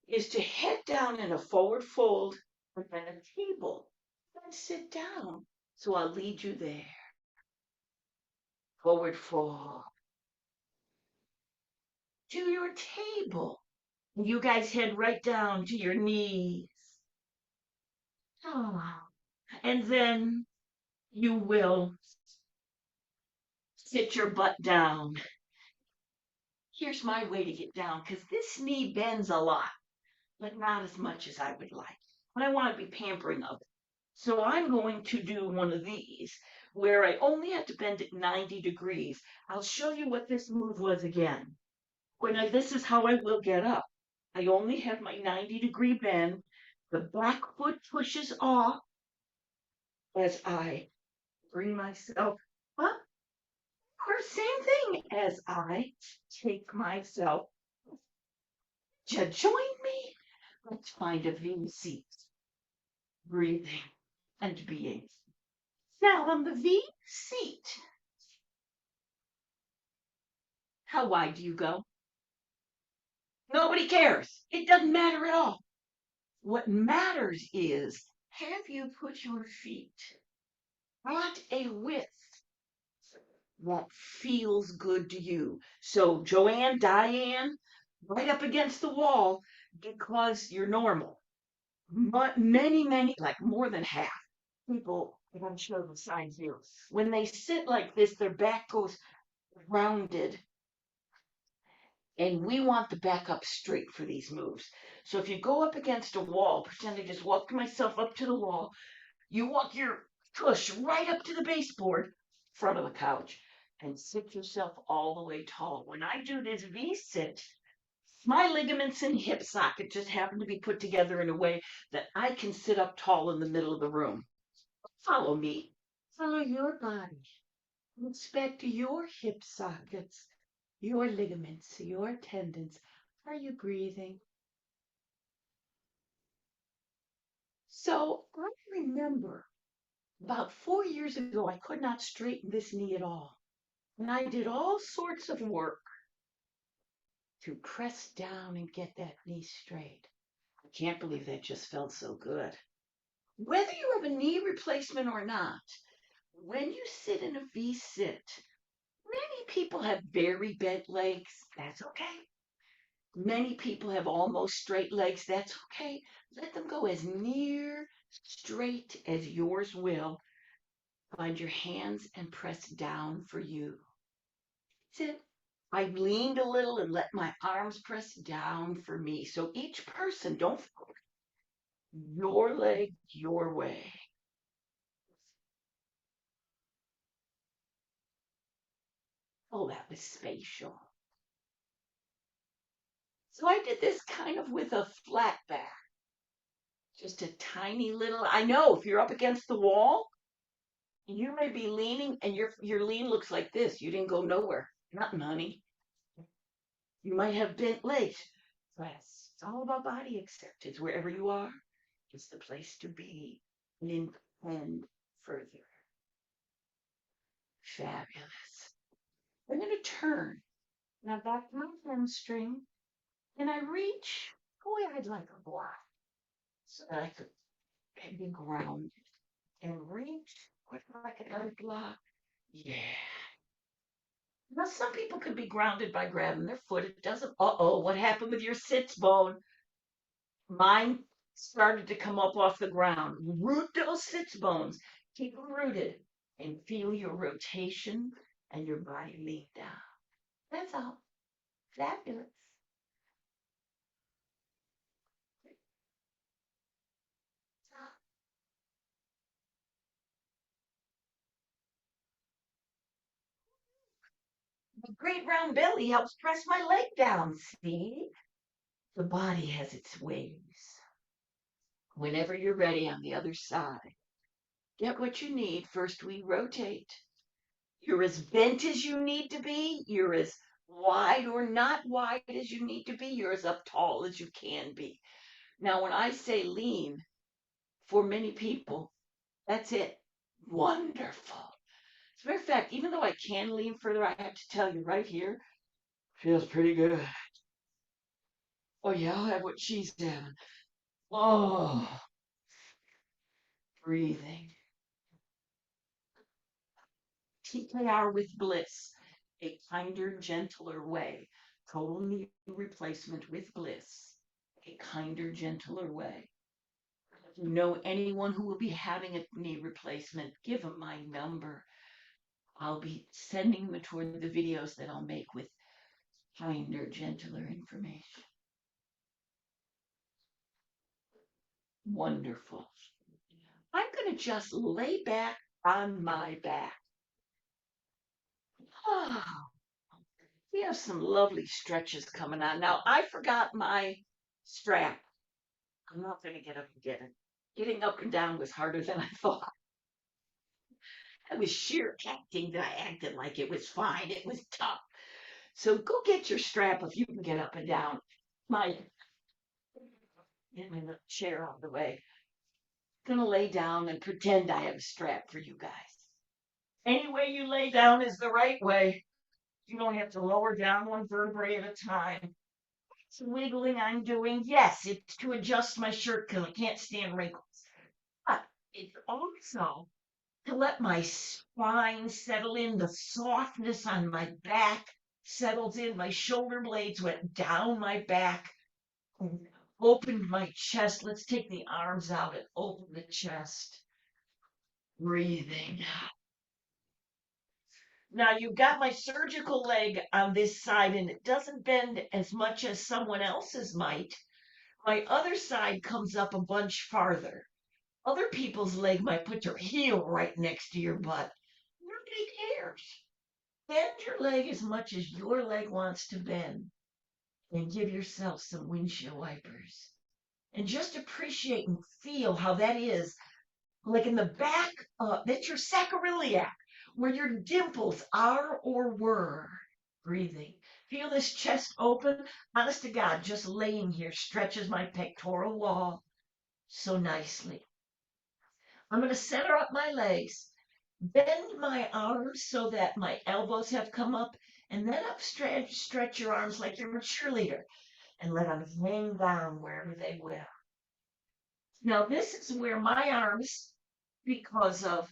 is to head down in a forward fold and then a table. Then sit down. So I'll lead you there. Forward fold. To your table. You guys head right down to your knees. Oh. And then you will sit your butt down. Here's my way to get down because this knee bends a lot, but not as much as I would like. But I want to be pampering of it. So I'm going to do one of these where I only have to bend it 90 degrees. I'll show you what this move was again. This is how I will get up. I only have my 90-degree bend. The back foot pushes off as I bring myself up. Or same thing as I take myself to join me. Let's find a V seat. Breathing and being. Now on the V seat. How wide do you go? Nobody cares. It doesn't matter at all. What matters is, have you put your feet at a width that feels good to you? So Joanne, Diane, right up against the wall because you're normal. But many, like more than half people, I'm going to show the signs here. When they sit like this, their back goes rounded. And we want the back up straight for these moves. So if you go up against a wall, pretend I just walked myself up to the wall, you walk your tush right up to the baseboard, front of the couch and sit yourself all the way tall. When I do this V sit, my ligaments and hip socket just happen to be put together in a way that I can sit up tall in the middle of the room. Follow me. Follow your body. Inspect your hip sockets, your ligaments, your tendons. Are you breathing? So I remember about 4 years ago, I could not straighten this knee at all. And I did all sorts of work to press down and get that knee straight. I can't believe that just felt so good. Whether you have a knee replacement or not, when you sit in a V sit, many people have very bent legs. That's okay. Many people have almost straight legs. That's okay. Let them go as near straight as yours will. Find your hands and press down for you. That's it. I leaned a little and let my arms press down for me. So each person, don't forget, your leg, your way. Oh, that was spatial. So I did this kind of with a flat back, just a tiny little. I know if you're up against the wall, you may be leaning and your lean looks like this. You didn't go nowhere. Nothing, honey. You might have bent legs. Press. It's all about body acceptance. Wherever you are, it's the place to be. And further. Fabulous. I'm going to turn. Now back to my hamstring. And I reach the way I'd like a block. So that I could be grounded. And reach with like another block. Yeah. Now, some people could be grounded by grabbing their foot. It doesn't. Uh-oh, what happened with your sits bone? Mine started to come up off the ground. Root those sits bones. Keep them rooted and feel your rotation and your body lean down. That's all. Fabulous. The great round belly helps press my leg down. See? The body has its ways. Whenever you're ready on the other side, get what you need. First, we rotate. You're as bent as you need to be. You're as wide or not wide as you need to be. You're as up tall as you can be. Now, when I say lean, for many people, that's it. Wonderful. As a matter of fact, even though I can lean further, I have to tell you right here, feels pretty good. Oh, yeah, I'll have what she's having. Oh, breathing. TKR with Bliss, a kinder, gentler way. Total knee replacement with Bliss, a kinder, gentler way. If you know anyone who will be having a knee replacement, give them my number. I'll be sending them toward the videos that I'll make with kinder, gentler information. Wonderful. I'm going to just lay back on my back. Ah, we have some lovely stretches coming on. Now, I forgot my strap. I'm not going to get up and get it. Getting up and down was harder than I thought. I was sheer acting that I acted like it was fine. It was tough. So go get your strap if you can get up and down. My Get my little chair out of the way. Gonna lay down and pretend I have a strap for you guys. Any way you lay down is the right way. You don't have to lower down one vertebrae at a time. It's wiggling I'm doing. Yes, it's to adjust my shirt because I can't stand wrinkles. But it's also to let my spine settle in. The softness on my back settles in. My shoulder blades went down my back and opened my chest. Let's take the arms out and open the chest. Breathing. Now you've got my surgical leg on this side and it doesn't bend as much as someone else's might. My other side comes up a bunch farther. Other people's leg might put your heel right next to your butt. Nobody cares? Bend your leg as much as your leg wants to bend and give yourself some windshield wipers. And just appreciate and feel how that is, like in the back, that's your sacroiliac, where your dimples are or were. Breathing. Feel this chest open. Honest to God, just laying here stretches my pectoral wall so nicely. I'm going to center up my legs, bend my arms so that my elbows have come up, and then stretch your arms like you're a cheerleader and let them hang down wherever they will. Now, this is where my arms, because of,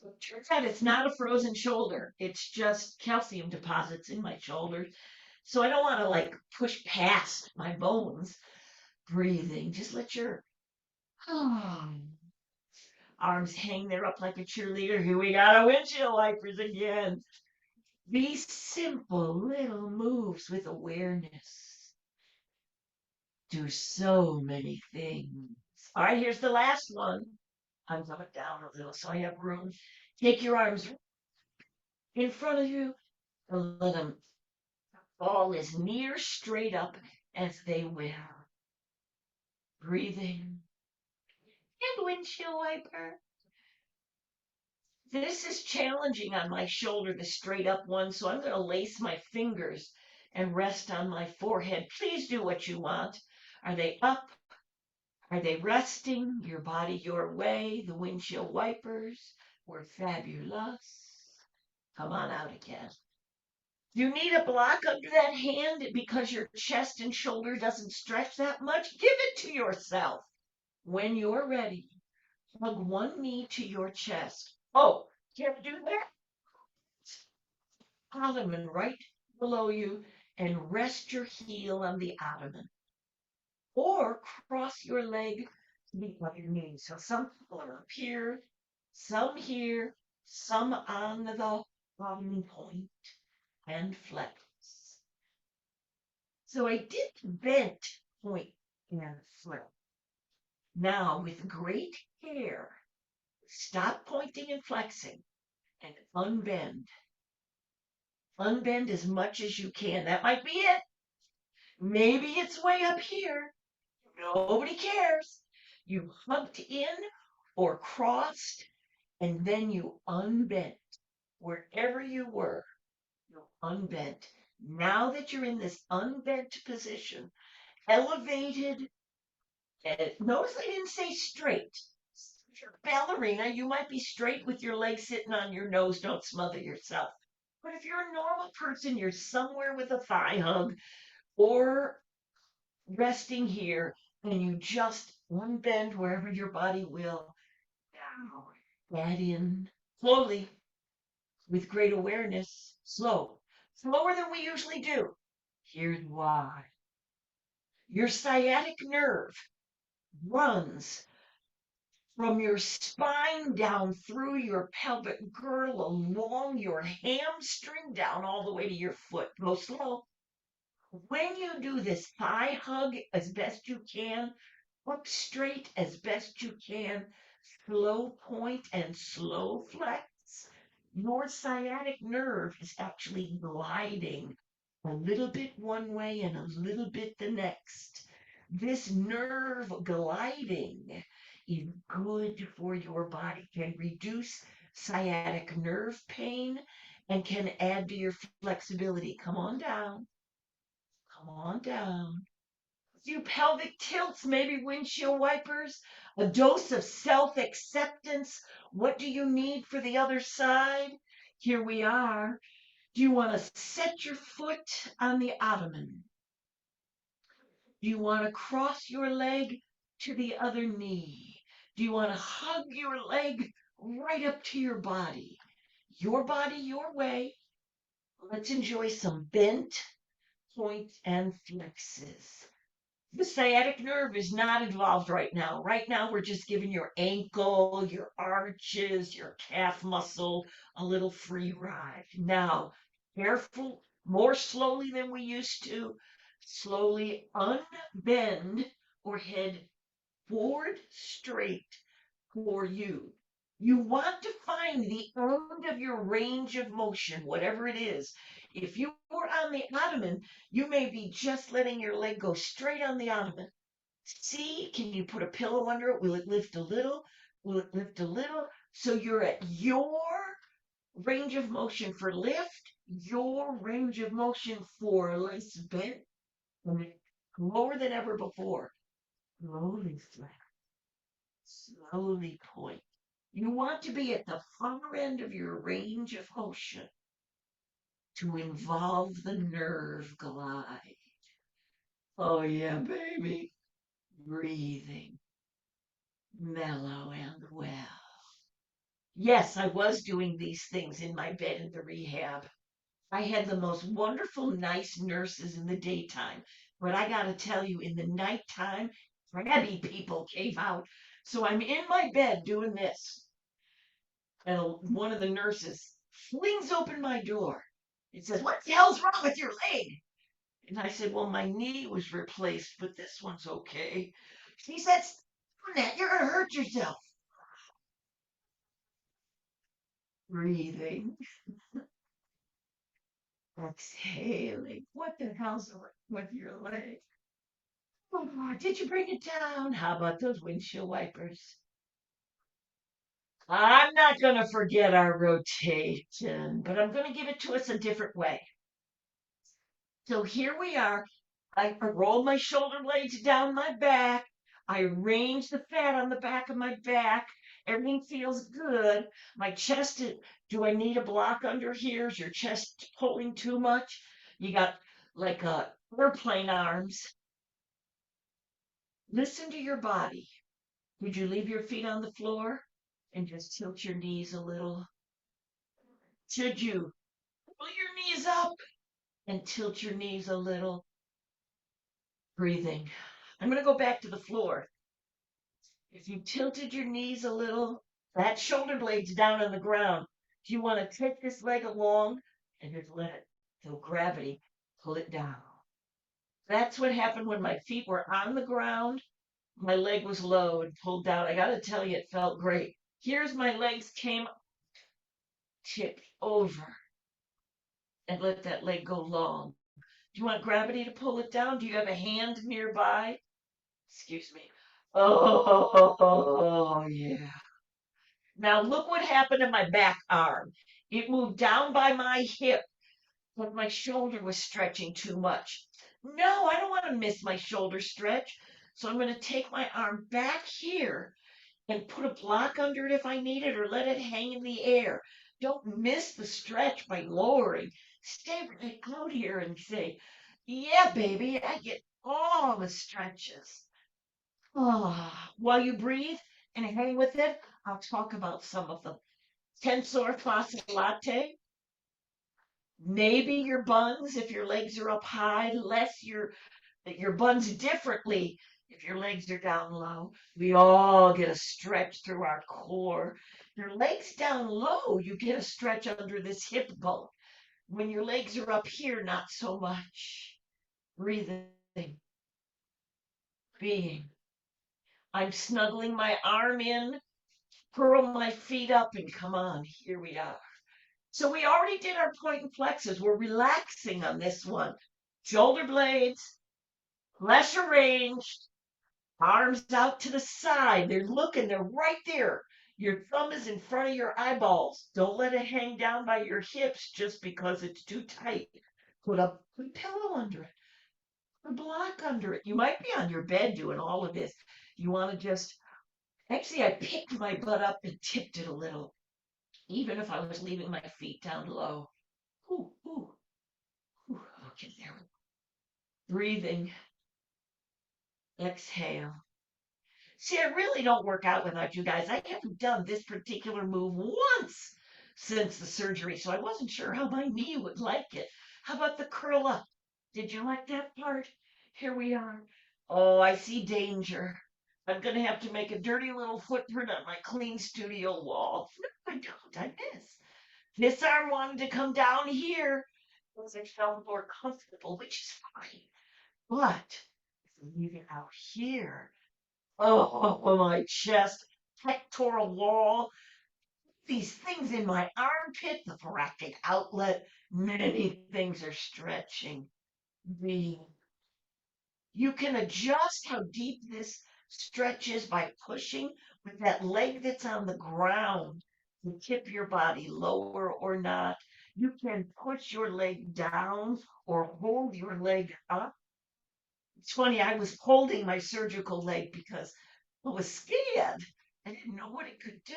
it turns out it's not a frozen shoulder, it's just calcium deposits in my shoulders. So I don't want to like push past my bones. Breathing, just let your arms hang there up like a cheerleader. Here we got a windshield wipers again. These simple little moves with awareness do so many things. All right, here's the last one. I'm going down a little so I have room. Take your arms in front of you and let them fall as near straight up as they will. Breathing. And windshield wiper. This is challenging on my shoulder, the straight up one, so I'm going to lace my fingers and rest on my forehead. Please do what you want. Are they up? Are they resting? Your body your way. The windshield wipers were fabulous. Come on out again. You need a block under that hand because your chest and shoulder doesn't stretch that much. Give it to yourself. When you're ready, hug one knee to your chest. Oh, can't do that? Ottoman right below you and rest your heel on the ottoman. Or cross your leg to the other knee. So some people are up here, some on the bottom point and flex. So I did bent, point, and flex. Now with great care, stop pointing and flexing and unbend. Unbend as much as you can. That might be it. Maybe it's way up here. Nobody cares. You hugged in or crossed, and then you unbent. Wherever you were, you unbent. Now that you're in this unbent position, elevated, notice I didn't say straight. If you're a ballerina, you might be straight with your legs sitting on your nose. Don't smother yourself. But if you're a normal person, you're somewhere with a thigh hug or resting here, and you just unbend wherever your body will. Now, add in slowly with great awareness, slower than we usually do. Here's why. Your sciatic nerve runs from your spine down through your pelvic girdle, along your hamstring, down all the way to your foot. Go slow. When you do this thigh hug as best you can, up straight as best you can, slow point and slow flex, your sciatic nerve is actually gliding a little bit one way and a little bit the next. This nerve gliding is good for your body, can reduce sciatic nerve pain and can add to your flexibility. Come on down. Come on down. A few pelvic tilts, maybe windshield wipers, a dose of self acceptance. What do you need for the other side? Here we are. Do you want to set your foot on the ottoman? Do you want to cross your leg to the other knee? Do you want to hug your leg right up to your body? Your body, your way. Let's enjoy some bent, point, and flexes. The sciatic nerve is not involved right now. Right now, we're just giving your ankle, your arches, your calf muscle a little free ride. Now, careful, more slowly than we used to. Slowly unbend or head forward straight for you. You want to find the end of your range of motion, whatever it is. If you were on the ottoman, you may be just letting your leg go straight on the ottoman. See, can you put a pillow under it? Will it lift a little? Will it lift a little? So you're at your range of motion for lift, your range of motion for less bent, and lower than ever before. Slowly flat, slowly point. You want to be at the far end of your range of motion to involve the nerve glide. Oh, yeah, baby. Breathing, mellow and well. Yes, I was doing these things in my bed in the rehab. I had the most wonderful, nice nurses in the daytime. But I got to tell you, in the nighttime, crabby people came out. So I'm in my bed doing this. And one of the nurses flings open my door. It says, "What the hell's wrong with your leg?" And I said, "Well, my knee was replaced, but this one's okay." She said, "Stop that. You're going to hurt yourself." Breathing, exhaling. What the hell's wrong with your leg? Oh, did you bring it down? How about those windshield wipers? I'm not going to forget our rotation, but I'm going to give it to us a different way. So here we are. I roll my shoulder blades down my back. I arrange the fat on the back of my back. Everything feels good. My chest, do I need a block under here? Is your chest pulling too much? You got like airplane arms. Listen to your body. Would you leave your feet on the floor and just tilt your knees a little? Should you pull your knees up and tilt your knees a little? Breathing. I'm going to go back to the floor. If you tilted your knees a little, that shoulder blade's down on the ground. Do you want to take this leg along and just let it feel gravity pull it down? That's what happened when my feet were on the ground. My leg was low and pulled down. I got to tell you, it felt great. Here's my legs came tipped over and let that leg go long. Do you want gravity to pull it down? Do you have a hand nearby? Excuse me. Oh, yeah. Now look what happened to my back arm. It moved down by my hip, but my shoulder was stretching too much. No, I don't want to miss my shoulder stretch. So I'm going to take my arm back here and put a block under it if I need it or let it hang in the air. Don't miss the stretch by lowering. Stay right out here and say, "Yeah, baby, I get all the stretches." While you breathe and hang with it, I'll talk about some of them. Tensor fasciculate latte. Maybe your buns if your legs are up high, less your buns differently if your legs are down low. We all get a stretch through our core. Your legs down low, you get a stretch under this hip bone. When your legs are up here, not so much. Breathing, being. I'm snuggling my arm in, curl my feet up, and come on, here we are. So we already did our point and flexes. We're relaxing on this one. Shoulder blades, less arranged, arms out to the side. They're looking, they're right there. Your thumb is in front of your eyeballs. Don't let it hang down by your hips just because it's too tight. Put a pillow under it, put a block under it. You might be on your bed doing all of this. You want to just, actually, I picked my butt up and tipped it a little, even if I was leaving my feet down low. Ooh, ooh, ooh. Okay, there we go. Breathing, exhale. See, I really don't work out without you guys. I haven't done this particular move once since the surgery, so I wasn't sure how my knee would like it. How about the curl up? Did you like that part? Here we are. Oh, I see danger. I'm going to have to make a dirty little footprint on my clean studio wall. No, I don't. I miss. This arm wanted to come down here because it felt more comfortable, which is fine. But if we leave it out here, oh, my chest, pectoral wall. these things in my armpit, the thoracic outlet, many things are stretching. Breathe. You can adjust how deep this stretches by pushing with that leg that's on the ground to tip your body lower or not. You can push your leg down or hold your leg up. It's funny, I was holding my surgical leg because I was scared. I didn't know what it could do.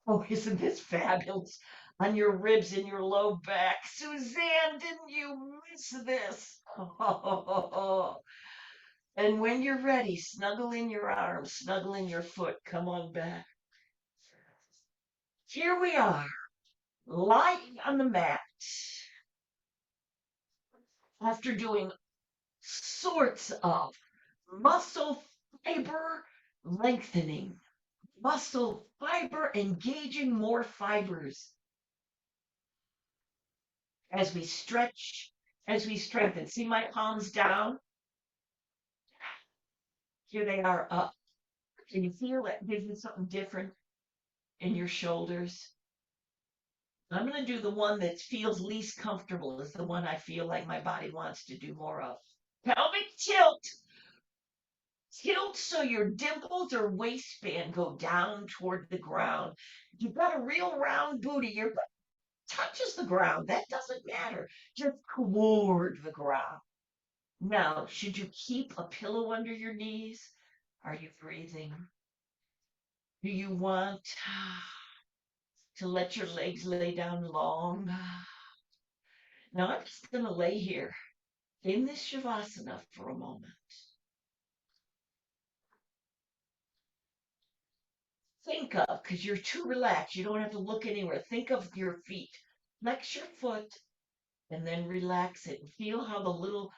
Oh, isn't this fabulous? On your ribs and your low back. Suzanne, didn't you miss this? And when you're ready, snuggle in your arms, snuggle in your foot. Come on back. Here we are, lying on the mat after doing sorts of muscle fiber lengthening, muscle fiber engaging more fibers as we stretch, as we strengthen. See my palms down? Here they are up. Can you feel it? Gives you something different in your shoulders. I'm going to do the one that feels least comfortable, is the one I feel like my body wants to do more of. Pelvic tilt. Tilt so your dimples or waistband go down toward the ground. You've got a real round booty. Your butt touches the ground. That doesn't matter. Just toward the ground. Now, should you keep a pillow under your knees? Are you breathing? Do you want to let your legs lay down long? Now I'm just going to lay here in this Shavasana for a moment. Think of, because you're too relaxed, you don't have to look anywhere. Think of your feet. Flex your foot and then relax it. And feel how the little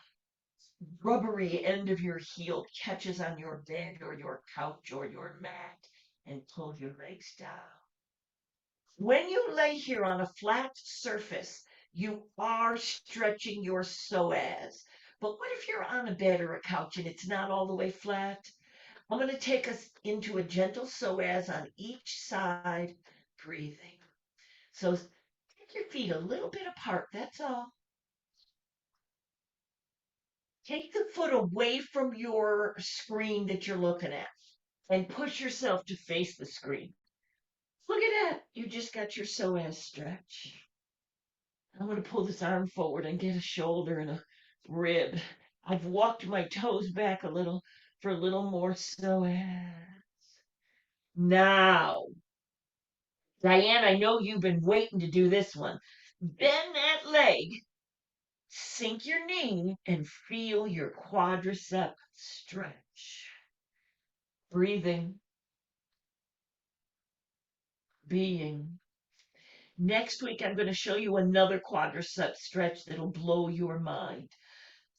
rubbery end of your heel catches on your bed or your couch or your mat and pull your legs down. When you lay here on a flat surface, you are stretching your psoas. But what if you're on a bed or a couch and it's not all the way flat? I'm going to take us into a gentle psoas on each side, breathing. So take your feet a little bit apart, that's all. Take the foot away from your screen that you're looking at and push yourself to face the screen. Look at that. You just got your psoas stretch. I'm going to pull this arm forward and get a shoulder and a rib. I've walked my toes back a little for a little more psoas. Now, Diane, I know you've been waiting to do this one. Bend that leg, sink your knee, and feel your quadricep stretch. Breathing, being. Next week, I'm going to show you another quadricep stretch that'll blow your mind.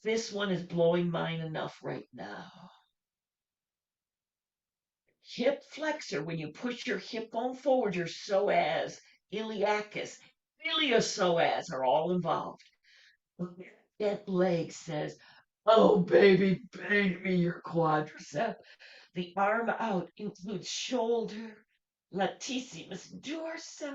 This one is blowing mine enough right now. Hip flexor, when you push your hip bone forward, your psoas, iliacus, iliopsoas are all involved. That leg says, oh, baby, bend me your quadricep. The arm out includes shoulder, latissimus dorsi.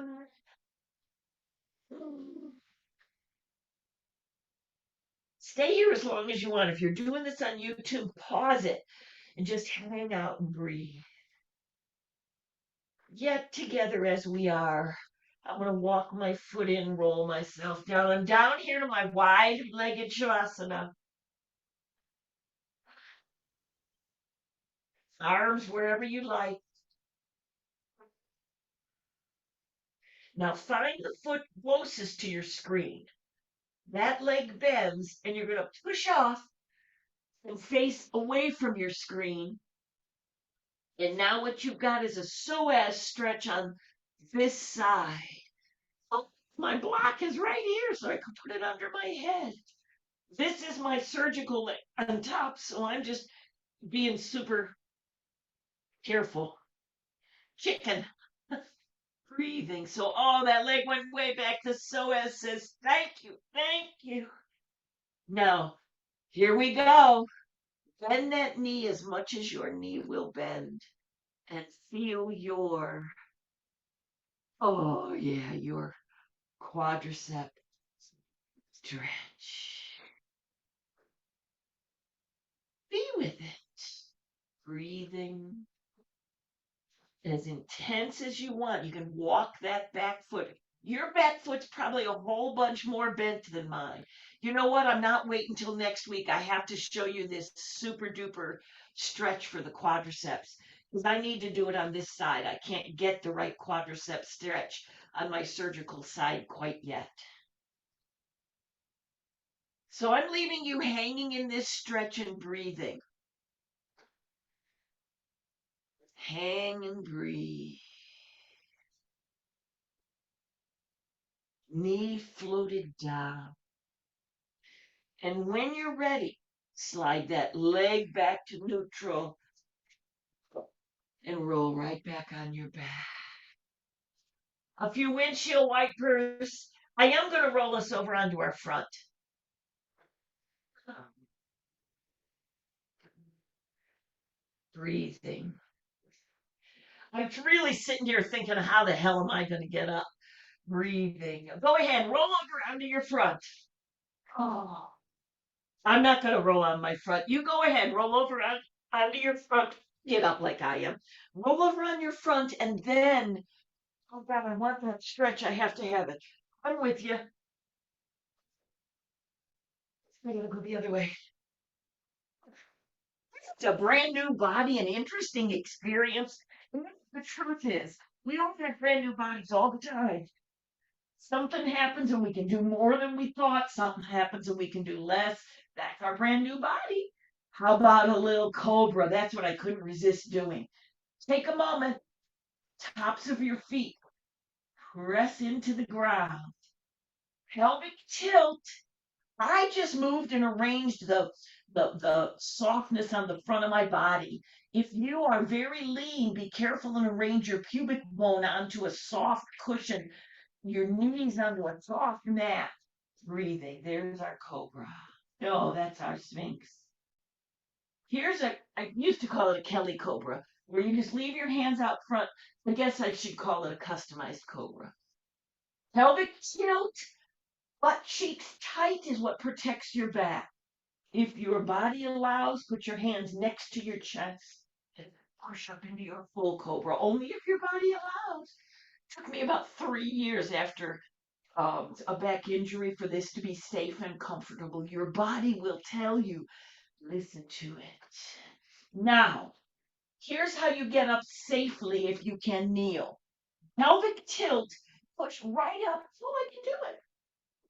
Stay here as long as you want. If you're doing this on YouTube, pause it and just hang out and breathe. Yet together as we are, I'm going to walk my foot in, roll myself down. I'm down here to my wide-legged Shavasana. Arms wherever you like. Now find the foot closest to your screen. That leg bends, and you're going to push off and face away from your screen. And now what you've got is a psoas stretch on this side. Oh, my block is right here, so I can put it under my head. This is my surgical leg on top, so I'm just being super careful. Chicken. Breathing. So, oh, that leg went way back. The psoas says, thank you, thank you. Now, here we go. Bend that knee as much as your knee will bend and feel your Oh, yeah, your quadricep stretch. Be with it. Breathing as intense as you want. You can walk that back foot. Your back foot's probably a whole bunch more bent than mine. You know what? I'm not waiting until next week. I have to show you this super duper stretch for the quadriceps because I need to do it on this side. I can't get the right quadricep stretch on my surgical side quite yet. So I'm leaving you hanging in this stretch and breathing. Hang and breathe. Knee floated down. And when you're ready, slide that leg back to neutral and roll right back on your back. A few windshield wipers. I am going to roll us over onto our front. Breathing. I'm really sitting here thinking, how the hell am I going to get up? Breathing. Go ahead, roll over onto your front. Oh, I'm not going to roll on my front. You go ahead, roll over onto your front. Get up like I am. Roll over on your front, and then, oh God, I want that stretch. I have to have it. I'm with you. I gotta go the other way. It's a brand new body, an interesting experience. And the truth is, we don't have brand new bodies all the time. Something happens and we can do more than we thought. Something happens and we can do less. That's our brand new body. How about a little cobra? That's what I couldn't resist doing. Take a moment, tops of your feet, press into the ground, pelvic tilt. I just moved and arranged the softness on the front of my body. If you are very lean, be careful and arrange your pubic bone onto a soft cushion, your knees onto a soft mat. Breathing. There's our cobra. No, that's our sphinx. I used to call it a Kelly cobra, where you just leave your hands out front. I guess I should call it a customized cobra. Pelvic tilt, butt cheeks tight is what protects your back. If your body allows, put your hands next to your chest and push up into your full cobra. Only if your body allows. It took me about 3 years after a back injury for this to be safe and comfortable. Your body will tell you, listen to it. Now, here's how you get up safely if you can kneel. Pelvic tilt, push right up. Oh, I can do it.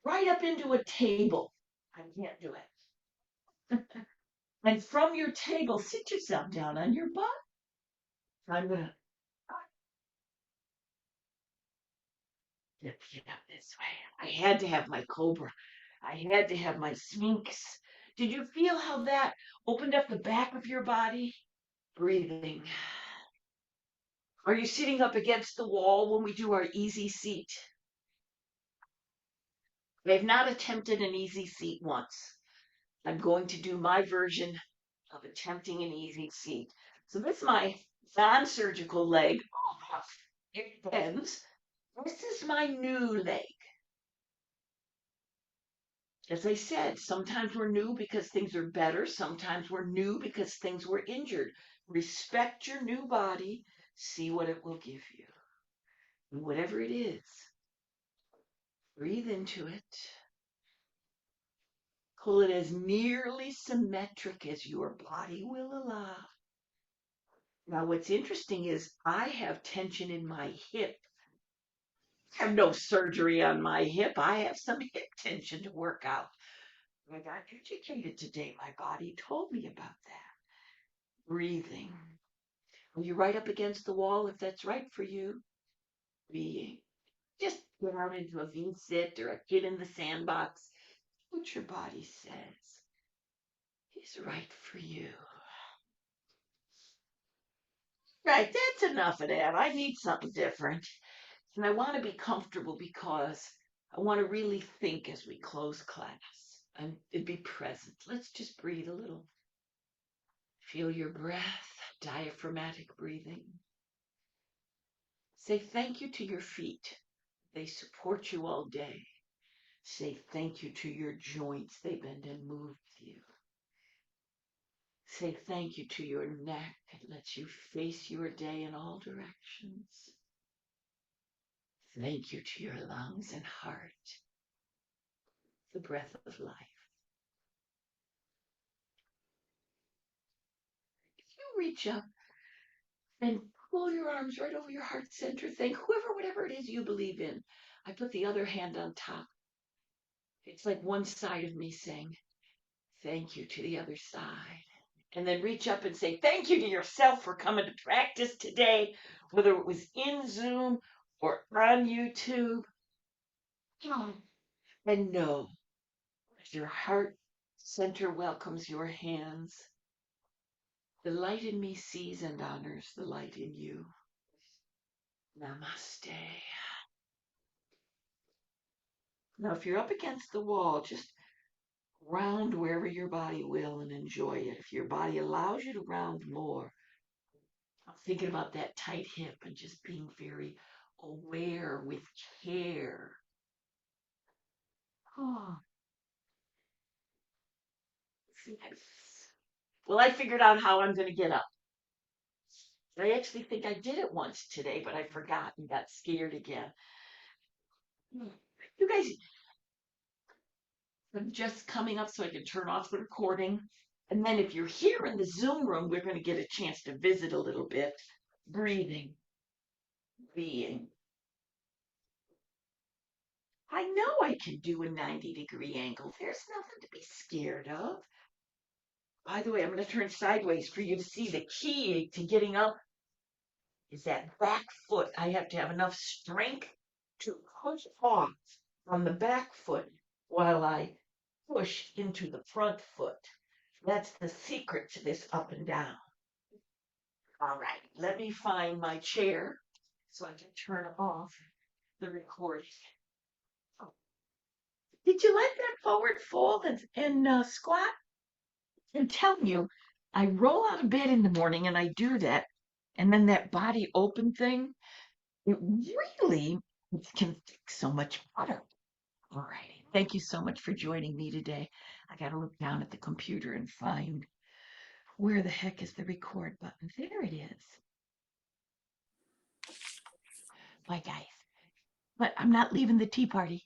Right up into a table. I can't do it. And from your table, sit yourself down on your butt. I'm going to get up this way. I had to have my cobra. I had to have my sphinx. Did you feel how that opened up the back of your body? Breathing. Are you sitting up against the wall when we do our easy seat? I've not attempted an easy seat once. I'm going to do my version of attempting an easy seat. So this is my non-surgical leg. It bends. This is my new leg. As I said, sometimes we're new because things are better. Sometimes we're new because things were injured. Respect your new body. See what it will give you. And whatever it is, breathe into it. Pull it as nearly symmetric as your body will allow. Now, what's interesting is I have tension in my hip. I have no surgery on my hip. I have some hip tension to work out. I got educated today. My body told me about that. Breathing. Are you right up against the wall if that's right for you? Being. Just get out into a V sit or a kid in the sandbox. What your body says is right for you. Right, that's enough of that. I need something different. And I want to be comfortable because I want to really think as we close class and be present. Let's just breathe a little. Feel your breath, diaphragmatic breathing. Say thank you to your feet. They support you all day. Say thank you to your joints. They bend and move with you. Say thank you to your neck. It lets you face your day in all directions. Thank you to your lungs and heart, the breath of life. If you reach up and pull your arms right over your heart center, thank whoever, whatever it is you believe in. I put the other hand on top. It's like one side of me saying, thank you to the other side. And then reach up and say, thank you to yourself for coming to practice today, whether it was in Zoom or on YouTube. And know that your heart center welcomes your hands. The light in me sees and honors the light in you. Namaste. Now, if you're up against the wall, just round wherever your body will and enjoy it. If your body allows you to round more, I'm thinking about that tight hip and just being very aware with care. Oh, yes. Well, I figured out how I'm going to get up. I actually think I did it once today, but I forgot and got scared again. You guys, I'm just coming up so I can turn off the recording. And then if you're here in the Zoom room, we're going to get a chance to visit a little bit. Breathing, being. I know I can do a 90-degree angle. There's nothing to be scared of. By the way, I'm going to turn sideways for you to see the key to getting up is that back foot. I have to have enough strength to push off on the back foot while I push into the front foot. That's the secret to this up and down. All right, let me find my chair so I can turn off the recording. Oh, did you like that forward fold and squat? I'm telling you, I roll out of bed in the morning and I do that, and then that body open thing, it really can fix so much better. All righty. Thank you so much for joining me today. I got to look down at the computer and find where the heck is the record button. There it is. Bye, guys. But I'm not leaving the tea party.